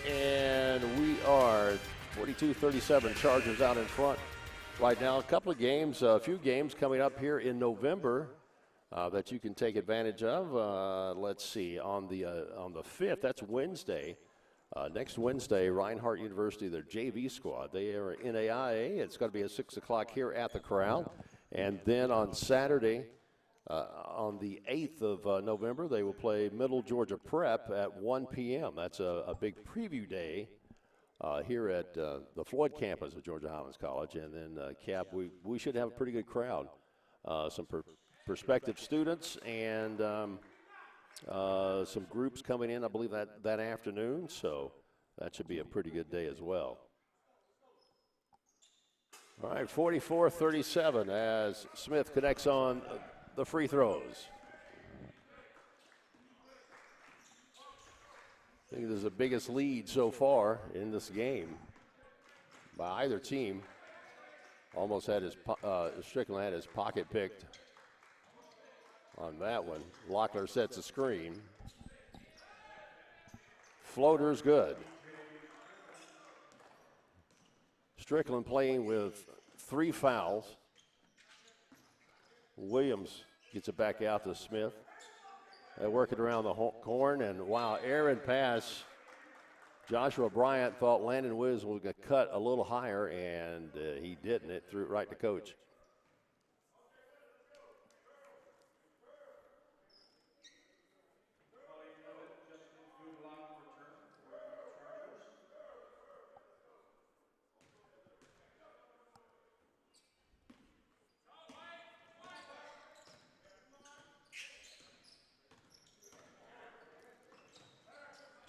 And we are 42-37, Chargers out in front right now. A couple of games, a few games coming up here in November that you can take advantage of. Let's see, on the 5th, that's Wednesday. Next Wednesday, Reinhardt University, their JV squad, they are NAIA. It's going to be at 6 o'clock here at the Corral. And then on Saturday, on the 8th of November, they will play Middle Georgia Prep at 1 p.m. That's a big preview day here at the Floyd campus of Georgia Highlands College. And then, Cap, we should have a pretty good crowd. Some prospective students and some groups coming in, I believe, that afternoon. So that should be a pretty good day as well. All right, 44-37 as Smith connects on the free throws. I think this is the biggest lead so far in this game by either team. Almost had Strickland had his pocket picked on that one. Locklear sets a screen. Floater's good. Strickland playing with 3 fouls. Williams gets it back out to Smith. They work it around the horn, and wow, errant pass. Joshua Bryant thought Landon Williams was going to cut a little higher, and he didn't. It threw it right to Coach.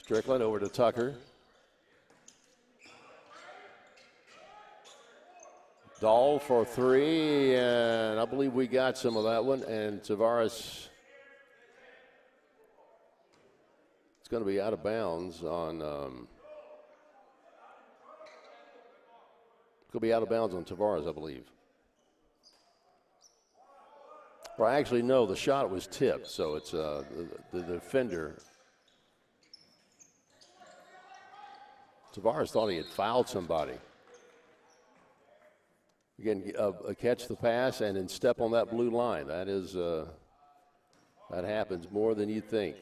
Strickland over to Tucker. Dahl for 3, and I believe we got some of that one. And Tavares, it's going to be out of bounds on. It's going to be out of bounds on Tavares, I believe. Or actually, no, the shot was tipped, so it's the defender. Tavares thought he had fouled somebody. Again, catch the pass and then step on that blue line. That is, that happens more than you think.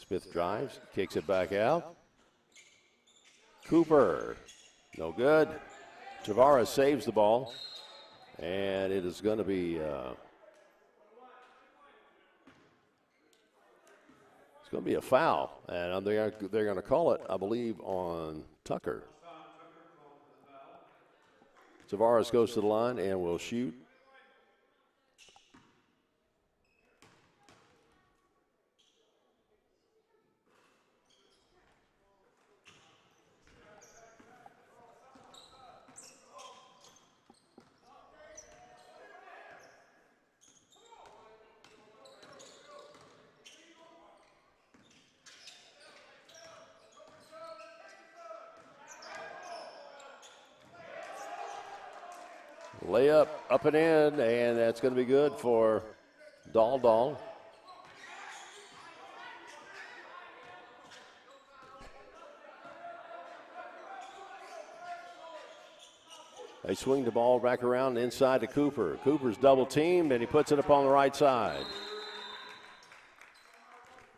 Smith drives, kicks it back out. Cooper, no good. Tavares saves the ball. And it is going to be it's going to be a foul, and they're going to call it, I believe, on Tucker. Tavares goes to the line and will shoot. Layup up and in, and that's going to be good for Dahl. They swing the ball back around inside to Cooper. Cooper's double teamed, and he puts it up on the right side.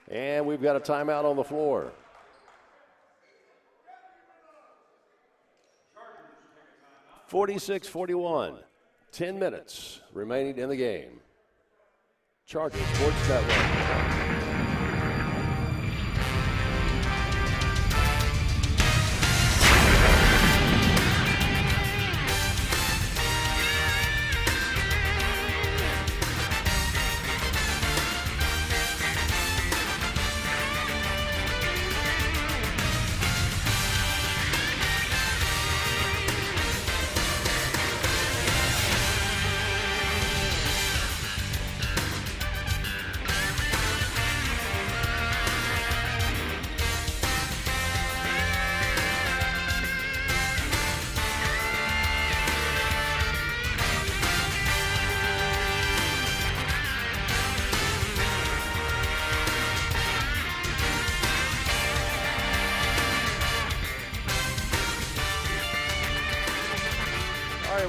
And we've got a timeout on the floor. (46-41). 10 minutes remaining in the game. Chargers Sports Network.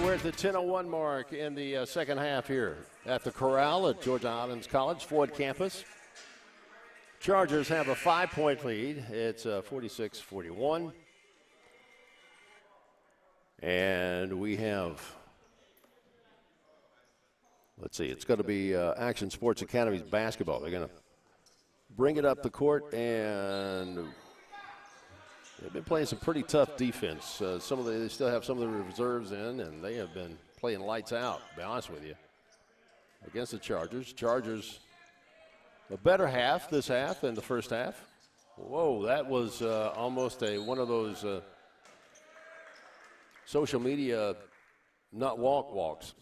We're at the 10:01 mark in the second half here at the Corral at Georgia Highlands College, Ford campus. Chargers have a 5-point lead. It's 46-41. And we have, let's see, it's going to be Action Sports Academy's basketball. They're going to bring it up the court, and they've been playing some pretty tough defense. They still have some of the reserves in, and they have been playing lights out, to be honest with you, against the Chargers. Chargers, a better half this half than the first half. Whoa, that was almost one of those social media not walks.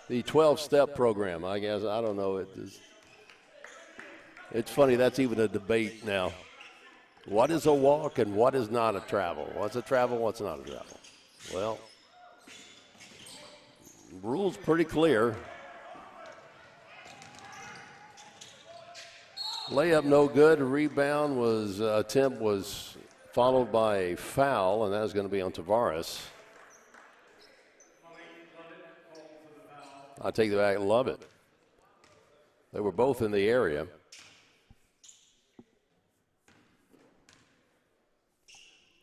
The 12-step program, I guess. I don't know. It's funny, that's even a debate now. What is a walk and what is not a travel? What's a travel, what's not a travel? Well, rules pretty clear. Layup no good. Rebound attempt was followed by a foul, and that was going to be on Tavares. I take that back, love it. They were both in the area.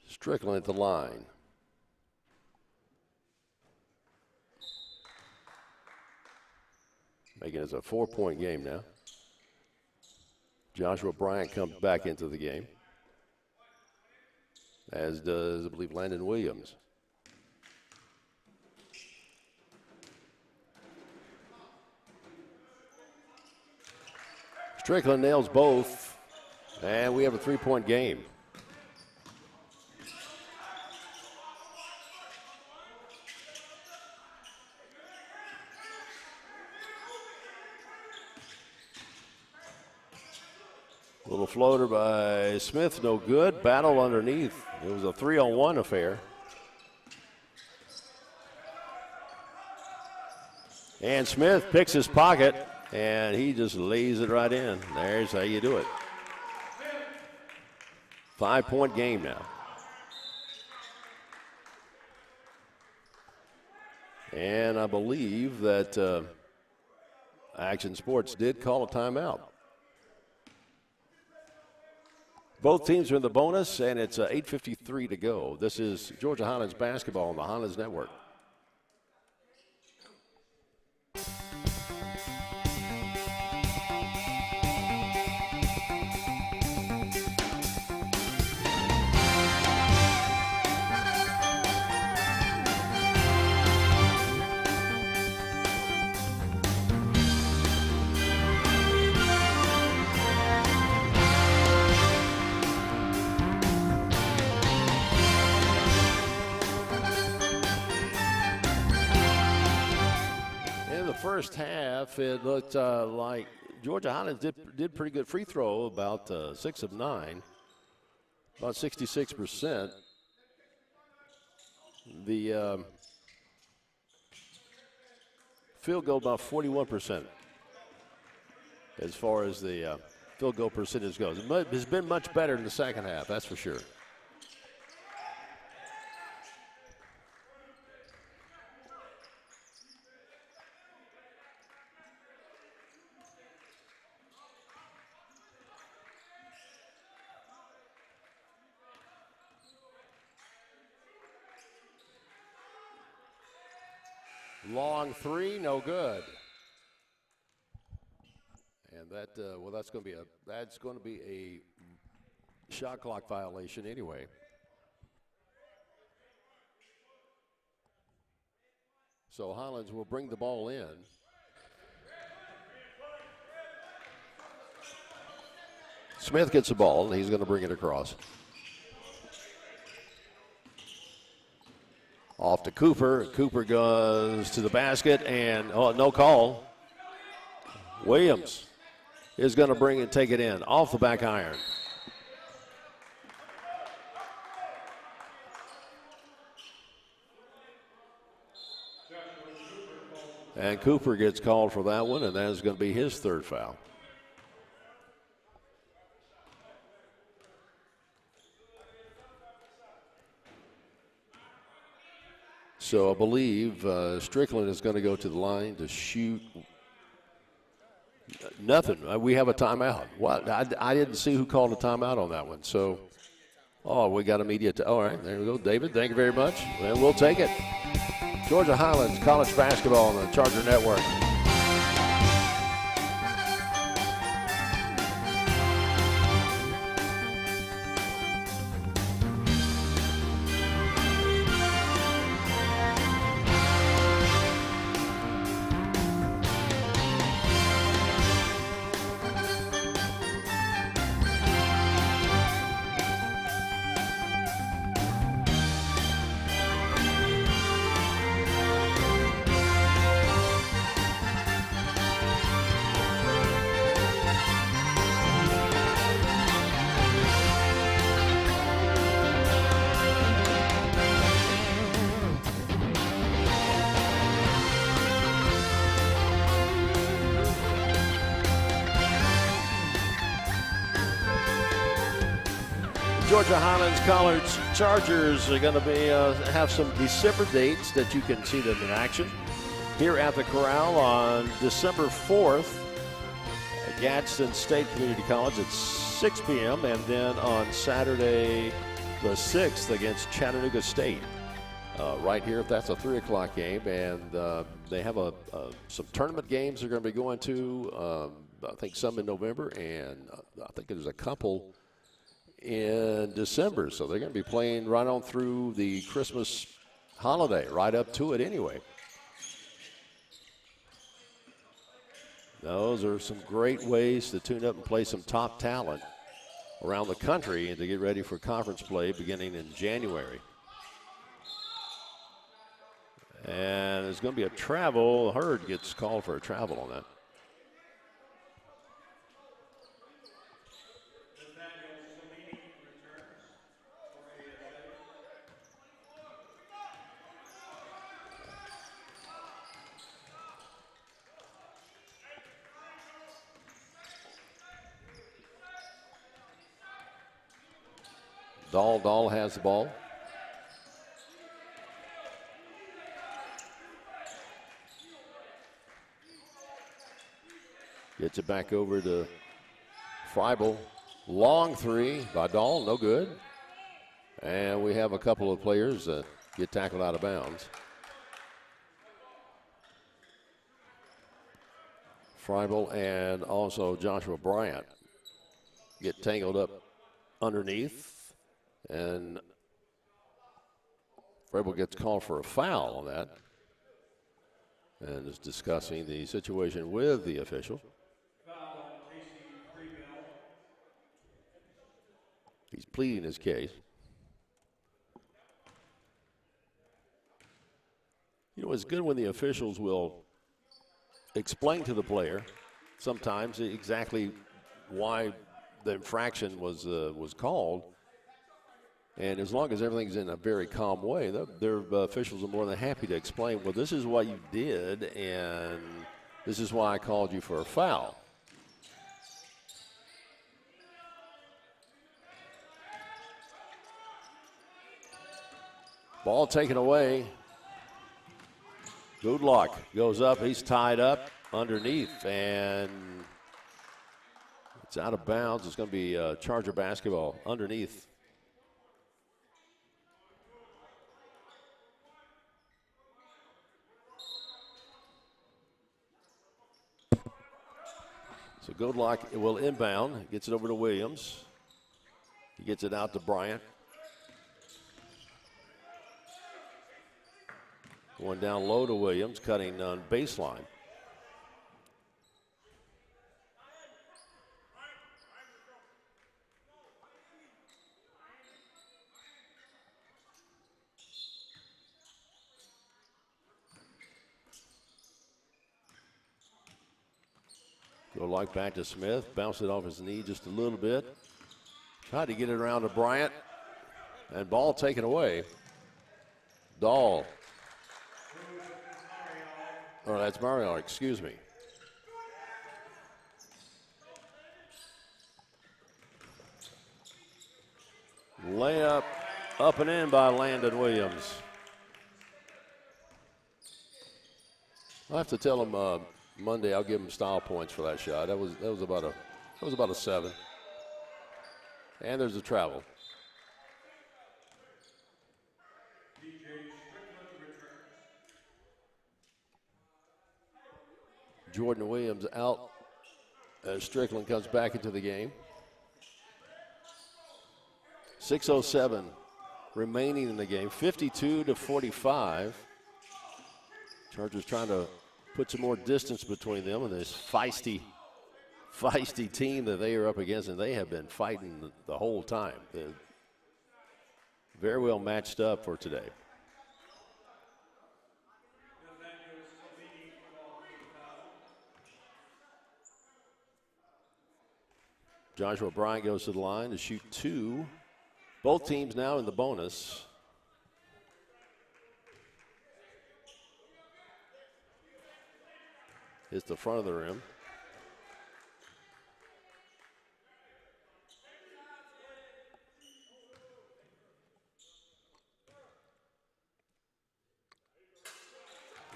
Strickland at the line. Making it a 4-point game now. Joshua Bryant comes back into the game, as does, I believe, Landon Williams. Strickland nails both, and we have a 3-point game. Little floater by Smith, no good. Battle underneath. It was a 3-on-1 affair. And Smith picks his pocket, and he just lays it right in. There's how you do it. 5-point game now. And I believe that Action Sports did call a timeout. Both teams are in the bonus, and it's 8:53 to go. This is Georgia Highlands basketball on the Highlands Network. First half, it looked like Georgia Highlands did pretty good free throw, about 6 of 9, about 66%. The field goal about 41% as far as the field goal percentage goes. It has been much better in the second half, that's for sure. Long three, no good. And that, well, that's going to be a shot clock violation anyway. So Highlands will bring the ball in. Smith gets the ball, and he's going to bring it across. Off to Cooper. Cooper goes to the basket, and no call. Williams is going to bring and take it in off the back iron. And Cooper gets called for that one, and that is going to be his third foul. So I believe Strickland is going to go to the line to shoot. Nothing. We have a timeout. What? I didn't see who called a timeout on that one. So, we got immediate. All right, there we go. David, thank you very much. And we'll take it. Georgia Highlands College Basketball on the Charger Network. Georgia Highlands College Chargers are going to be have some December dates that you can see them in action here at the Corral on December 4th at Gadsden State Community College at 6 p.m. and then on Saturday the 6th against Chattanooga State right here. If that's a 3 o'clock game, and they have some tournament games they're going to be going to. I think some in November, and I think there's a couple in December, so they're going to be playing right on through the Christmas holiday, right up to it anyway. Those are some great ways to tune up and play some top talent around the country and to get ready for conference play beginning in January. And there's going to be a travel. Hurd gets called for a travel on that. Dahl has the ball. Gets it back over to Freibel. Long three by Dahl, no good. And we have a couple of players that get tackled out of bounds. Freibel and also Joshua Bryant get tangled up underneath. And Freibel gets called for a foul on that and is discussing the situation with the official. He's pleading his case. You know, it's good when the officials will explain to the player sometimes exactly why the infraction was called. And as long as everything's in a very calm way, their officials are more than happy to explain, well, this is what you did, and this is why I called you for a foul. Ball taken away. Goodluck goes up. He's tied up underneath, and it's out of bounds. It's going to be Charger basketball underneath. So Goodlock will inbound, gets it over to Williams. He gets it out to Bryant. Going down low to Williams, cutting on baseline. Goodlock back to Smith, bounced it off his knee just a little bit. Tried to get it around to Bryant, and ball taken away. Dahl. Oh, that's Mario, excuse me. Layup up and in by Landon Williams. I'll have to tell him Monday I'll give him style points for that shot. That was about a 7. And there's a travel. Jordan Williams out as Strickland comes back into the game. 6:07 remaining in the game, 52-45. Chargers trying to put some more distance between them and this feisty team that they are up against, and they have been fighting the whole time. They're very well matched up for today. Joshua Bryant goes to the line to shoot 2. Both teams now in the bonus. Hits the front of the rim.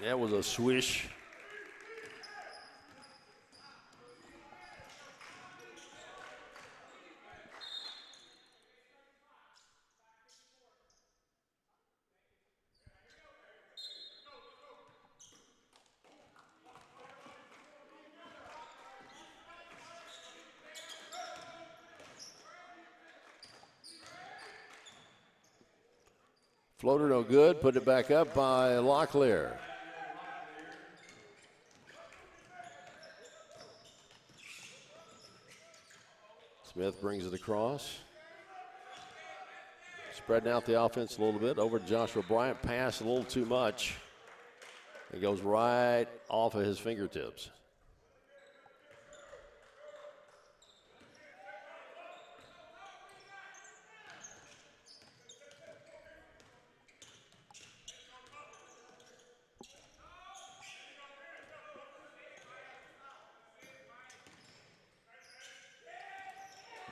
That was a swish. Floater no good. Put it back up by Locklear. Smith brings it across. Spreading out the offense a little bit. Over to Joshua Bryant. Pass a little too much. It goes right off of his fingertips.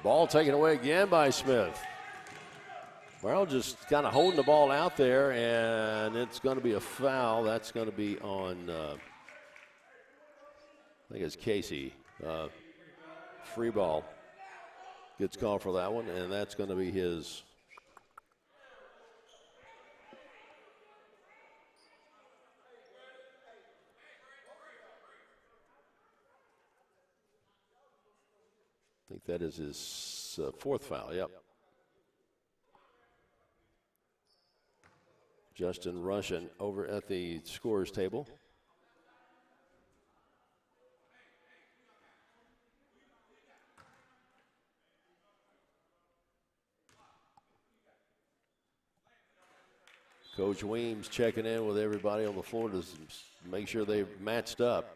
Ball taken away again by Smith. Well, just kind of holding the ball out there, and it's going to be a foul. That's going to be on, I think it's Casey. Free ball gets called for that one, and that's going to be his. I think that is his 4th foul, yep. Justin Russian over at the scorer's table. Coach Weems checking in with everybody on the floor to make sure they've matched up.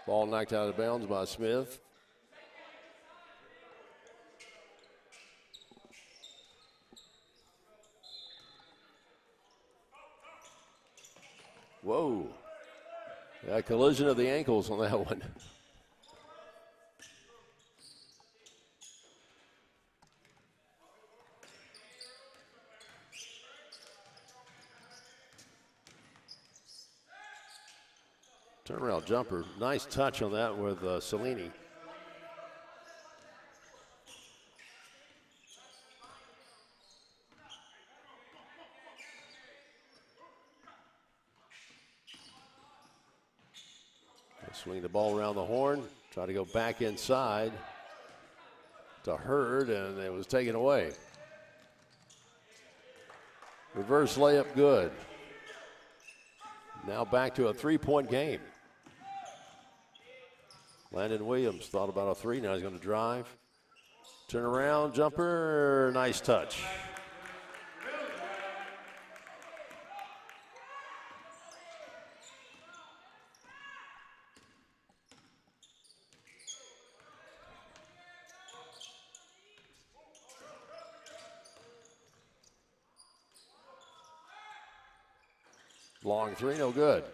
Ball knocked out of bounds by Smith. Whoa. Yeah, collision of the ankles on that one. Turnaround jumper. Nice touch on that with Cellini. Swing the ball around the horn. Try to go back inside to Hurd, and it was taken away. Reverse layup good. Now back to a 3-point game. Landon Williams thought about a three. Now he's going to drive. Turn around, jumper, nice touch. Long three, no good.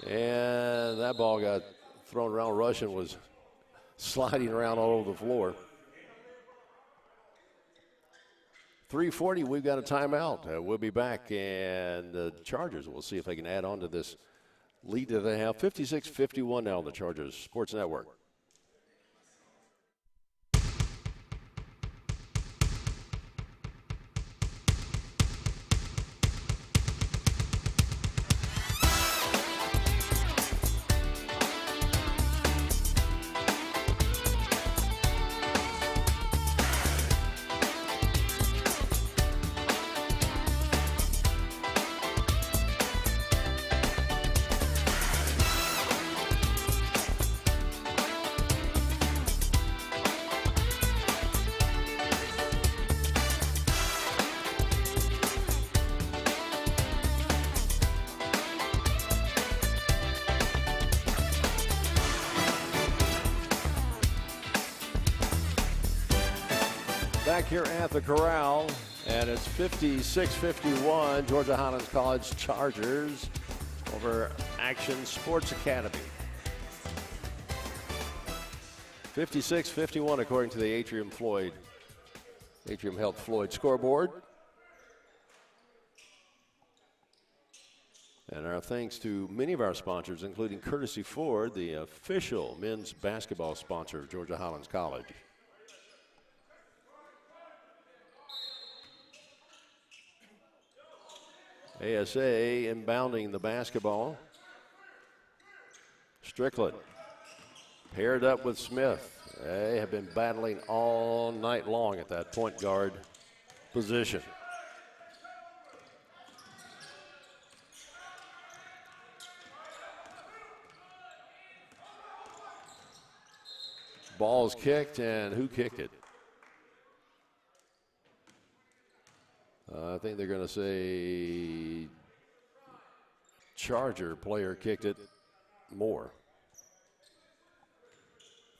And that ball got thrown around. Russian was sliding around all over the floor. 3:40, we've got a timeout. We'll be back, and the Chargers, we'll see if they can add on to this lead that they have. 56-51 now on the Chargers Sports Network. Back here at the Corral, and it's 56-51, Georgia Highlands College Chargers over Action Sports Academy. 56-51 according to the Atrium Health Floyd scoreboard. And our thanks to many of our sponsors, including Courtesy Ford, the official men's basketball sponsor of Georgia Highlands College. ASA inbounding the basketball. Strickland paired up with Smith. They have been battling all night long at that point guard position. Ball's kicked, and who kicked it? I think they're going to say Charger player kicked it more.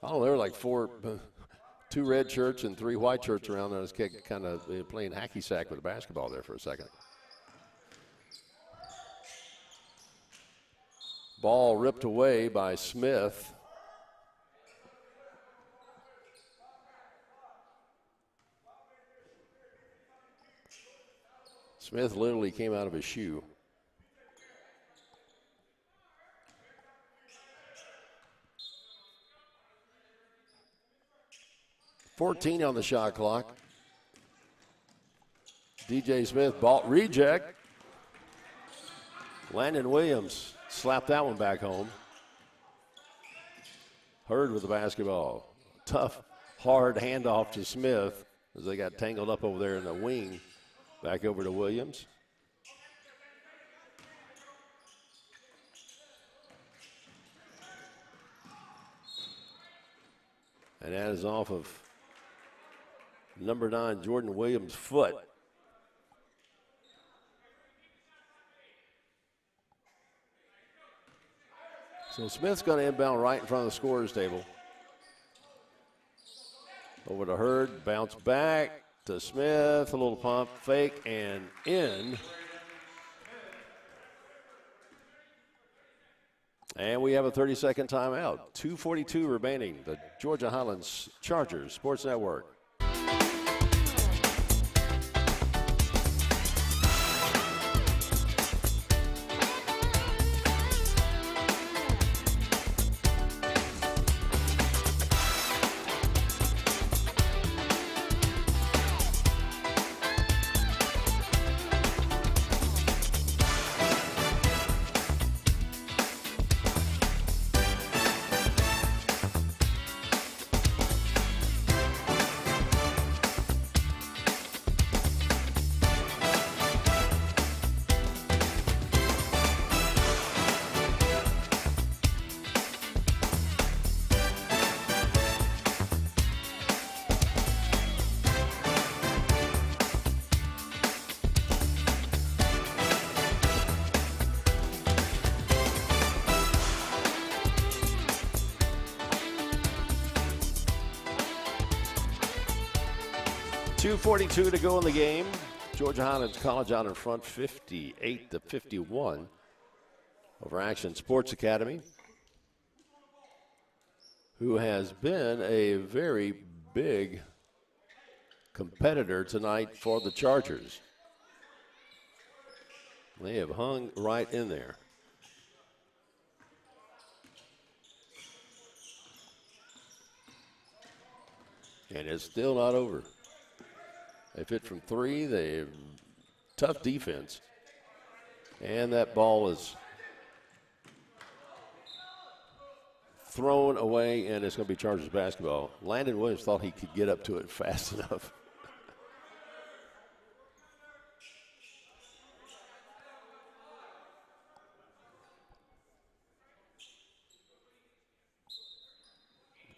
I don't know, there were like two red shirts and three white shirts around there. I was kind of playing hacky sack with the basketball there for a second. Ball ripped away by Smith. Smith literally came out of his shoe. .14 on the shot clock. DJ Smith, ball reject. Landon Williams slapped that one back home. Hurd with the basketball. Tough, hard handoff to Smith as they got tangled up over there in the wing. Back over to Williams. And that is off of number 9, Jordan Williams' foot. So Smith's going to inbound right in front of the scorer's table. Over to Hurd, bounce back to Smith, a little pump, fake, and in. And we have a 30-second timeout. 2:42 remaining. The Georgia Highlands Chargers Sports Network. 2:42 to go in the game. Georgia Highlands College out in front, 58-51 over Action Sports Academy, who has been a very big competitor tonight for the Chargers. They have hung right in there. And it's still not over. They fit from three. They have tough defense. And that ball is thrown away, and it's going to be Chargers basketball. Landon Williams thought he could get up to it fast enough.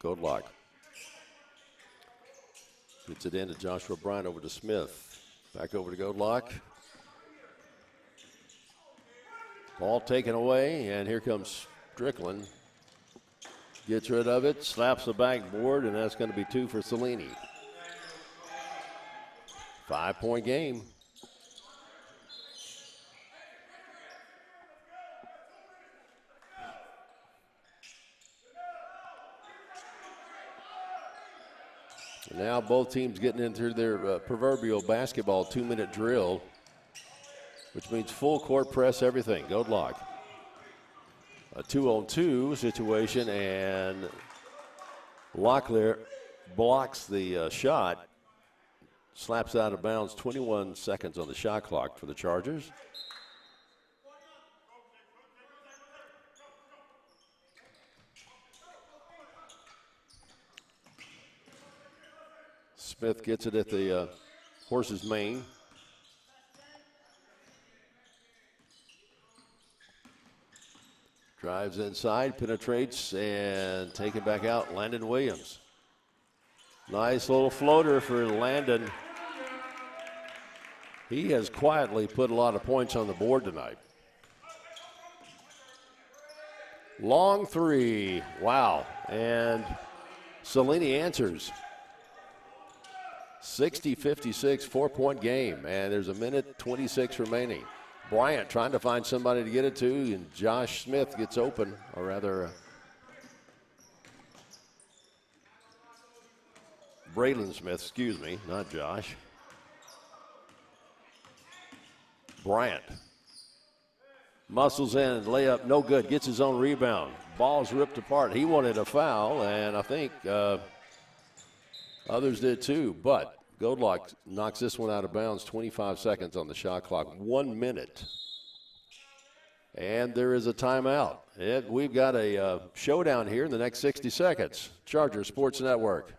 Goldlock gets it into Joshua Bryant, over to Smith. Back over to Goldlock. Ball taken away, and here comes Strickland. Gets rid of it, slaps the backboard, and that's going to be 2 for Cellini. 5-point game. Now both teams getting into their proverbial basketball 2-minute drill, which means full court press, everything. Goldlock. A 2-on-2 situation, and Locklear blocks the shot, slaps out of bounds. 21 seconds on the shot clock for the Chargers. Smith gets it at the horse's mane. Drives inside, penetrates, and taken back out. Landon Williams. Nice little floater for Landon. He has quietly put a lot of points on the board tonight. Long three. Wow. And Cellini answers. 60-56, 4-point game, and there's 1:26 remaining. Bryant trying to find somebody to get it to, and Josh Smith gets open, or rather, Braylon Smith, excuse me, not Josh. Bryant muscles in, layup, no good, gets his own rebound. Ball's ripped apart. He wanted a foul, and I think others did too, but Goldlock knocks this one out of bounds. 25 seconds on the shot clock, 1 minute. And there is a timeout. We've got a showdown here in the next 60 seconds. Charger Sports Network.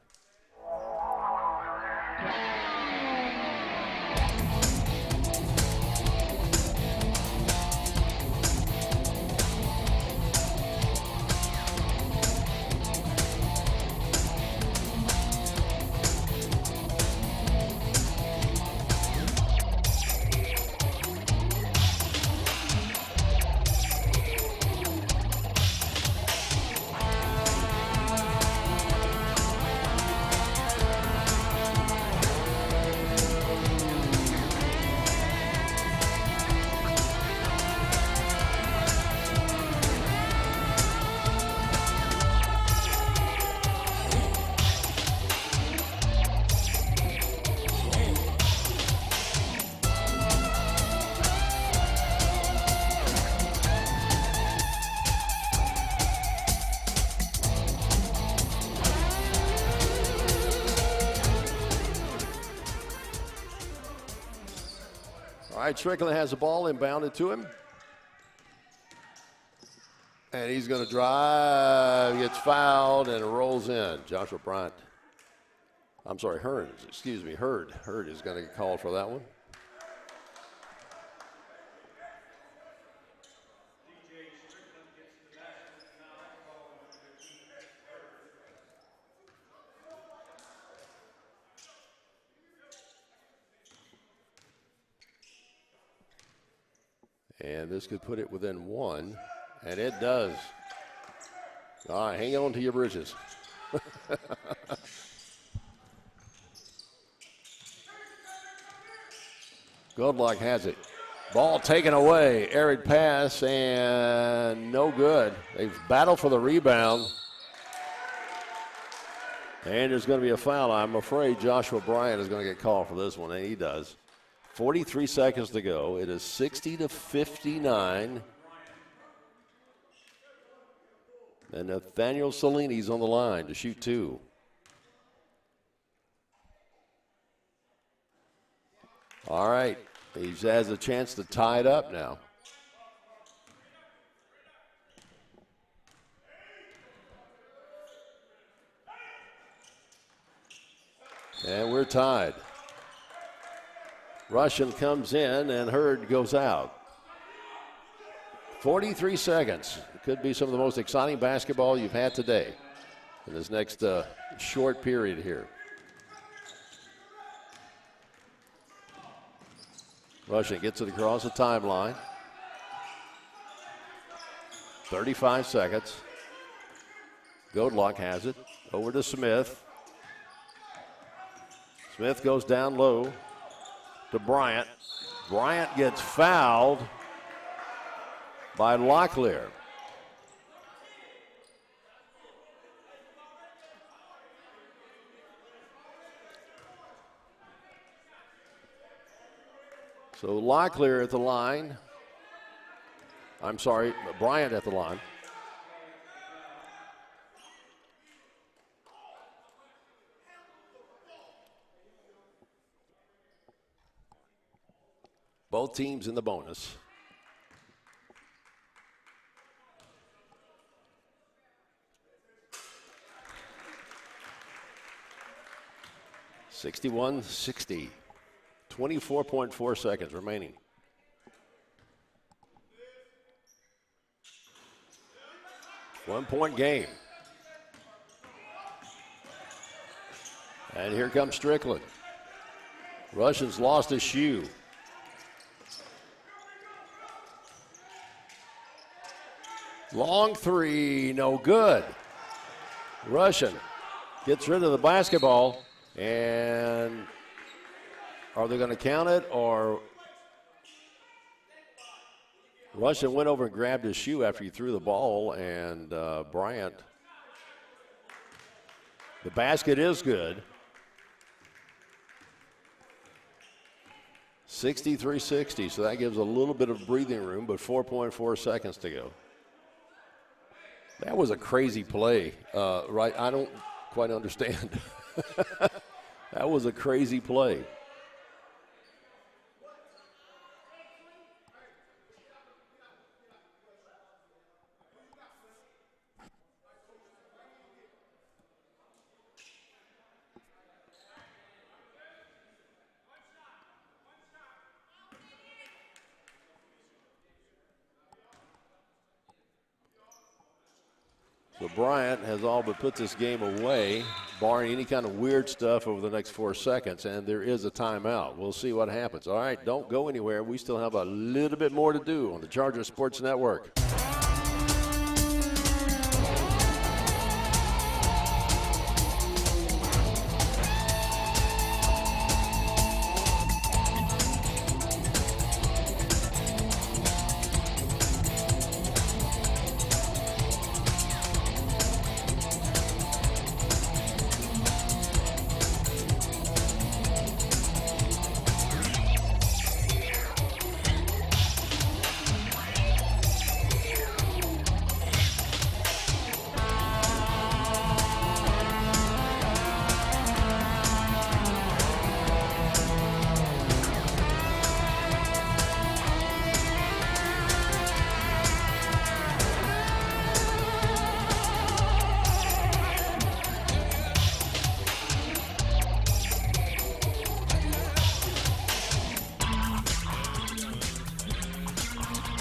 All right, Strickland has the ball inbounded to him. And he's going to drive, gets fouled, and rolls in. Joshua Bryant. I'm sorry, Hurd is going to get called for that one. And this could put it within one, and it does. All right, hang on to your britches. Goldlock has it. Ball taken away. Arid pass and no good. They've battled for the rebound. And there's going to be a foul. I'm afraid Joshua Bryant is going to get called for this one, and he does. 43 seconds to go. It is 60-59. And Nathaniel Salini's on the line to shoot two. All right. He has a chance to tie it up now. And we're tied. Russian comes in and Hurd goes out. 43 seconds. It could be some of the most exciting basketball you've had today in this next short period here. Russian gets it across the timeline. 35 seconds. Goldlock has it. Over to Smith. Smith goes down low to Bryant. Bryant gets fouled by Locklear. So Locklear at the line. I'm sorry, Bryant at the line. Both teams in the bonus. (61-60). 24.4 seconds remaining. One-point game. And here comes Strickland. Russians lost his shoe. Long three, no good. Russian gets rid of the basketball, and are they going to count it, or Russian went over and grabbed his shoe after he threw the ball, and Bryant. The basket is good. 63-60, so that gives a little bit of breathing room, but 4.4 seconds to go. That was a crazy play, right? I don't quite understand. That was a crazy play. So Bryant has all but put this game away, barring any kind of weird stuff over the next 4 seconds, and there is a timeout. We'll see what happens. All right, don't go anywhere. We still have a little bit more to do on the Charger Sports Network.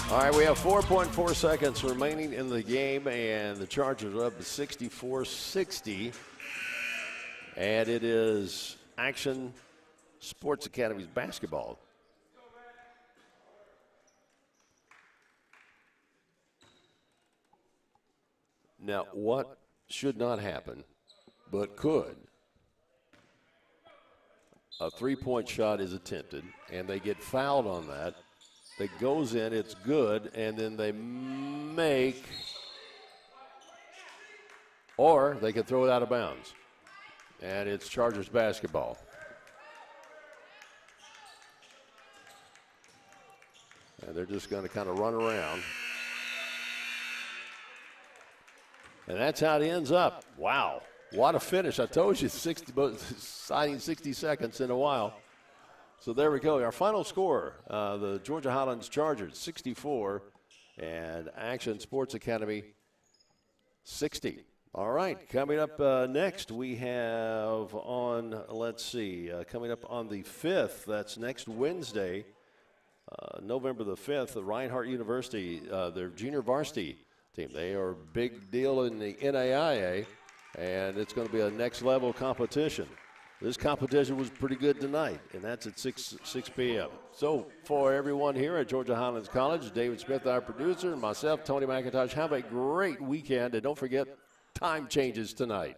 All right, we have 4.4 seconds remaining in the game, and the Chargers are up to 64-60. And it is Action Sports Academy's basketball. Now, what should not happen, but could, a three-point shot is attempted, and they get fouled on that. That goes in, it's good, and then they make, or they can throw it out of bounds. And it's Chargers basketball. And they're just going to kind of run around. And that's how it ends up. Wow. What a finish. I told you, signing 60 seconds in a while. So there we go. Our final score, the Georgia Highlands Chargers, 64, and Action Sports Academy, 60. All right, coming up next, we have on, coming up on the 5th, that's next Wednesday, November the 5th, the Reinhardt University, their junior varsity team. They are a big deal in the NAIA, and it's going to be a next-level competition. This competition was pretty good tonight, and that's at 6 p.m. So for everyone here at Georgia Highlands College, David Smith, our producer, and myself, Tony McIntosh, have a great weekend, and don't forget, time changes tonight.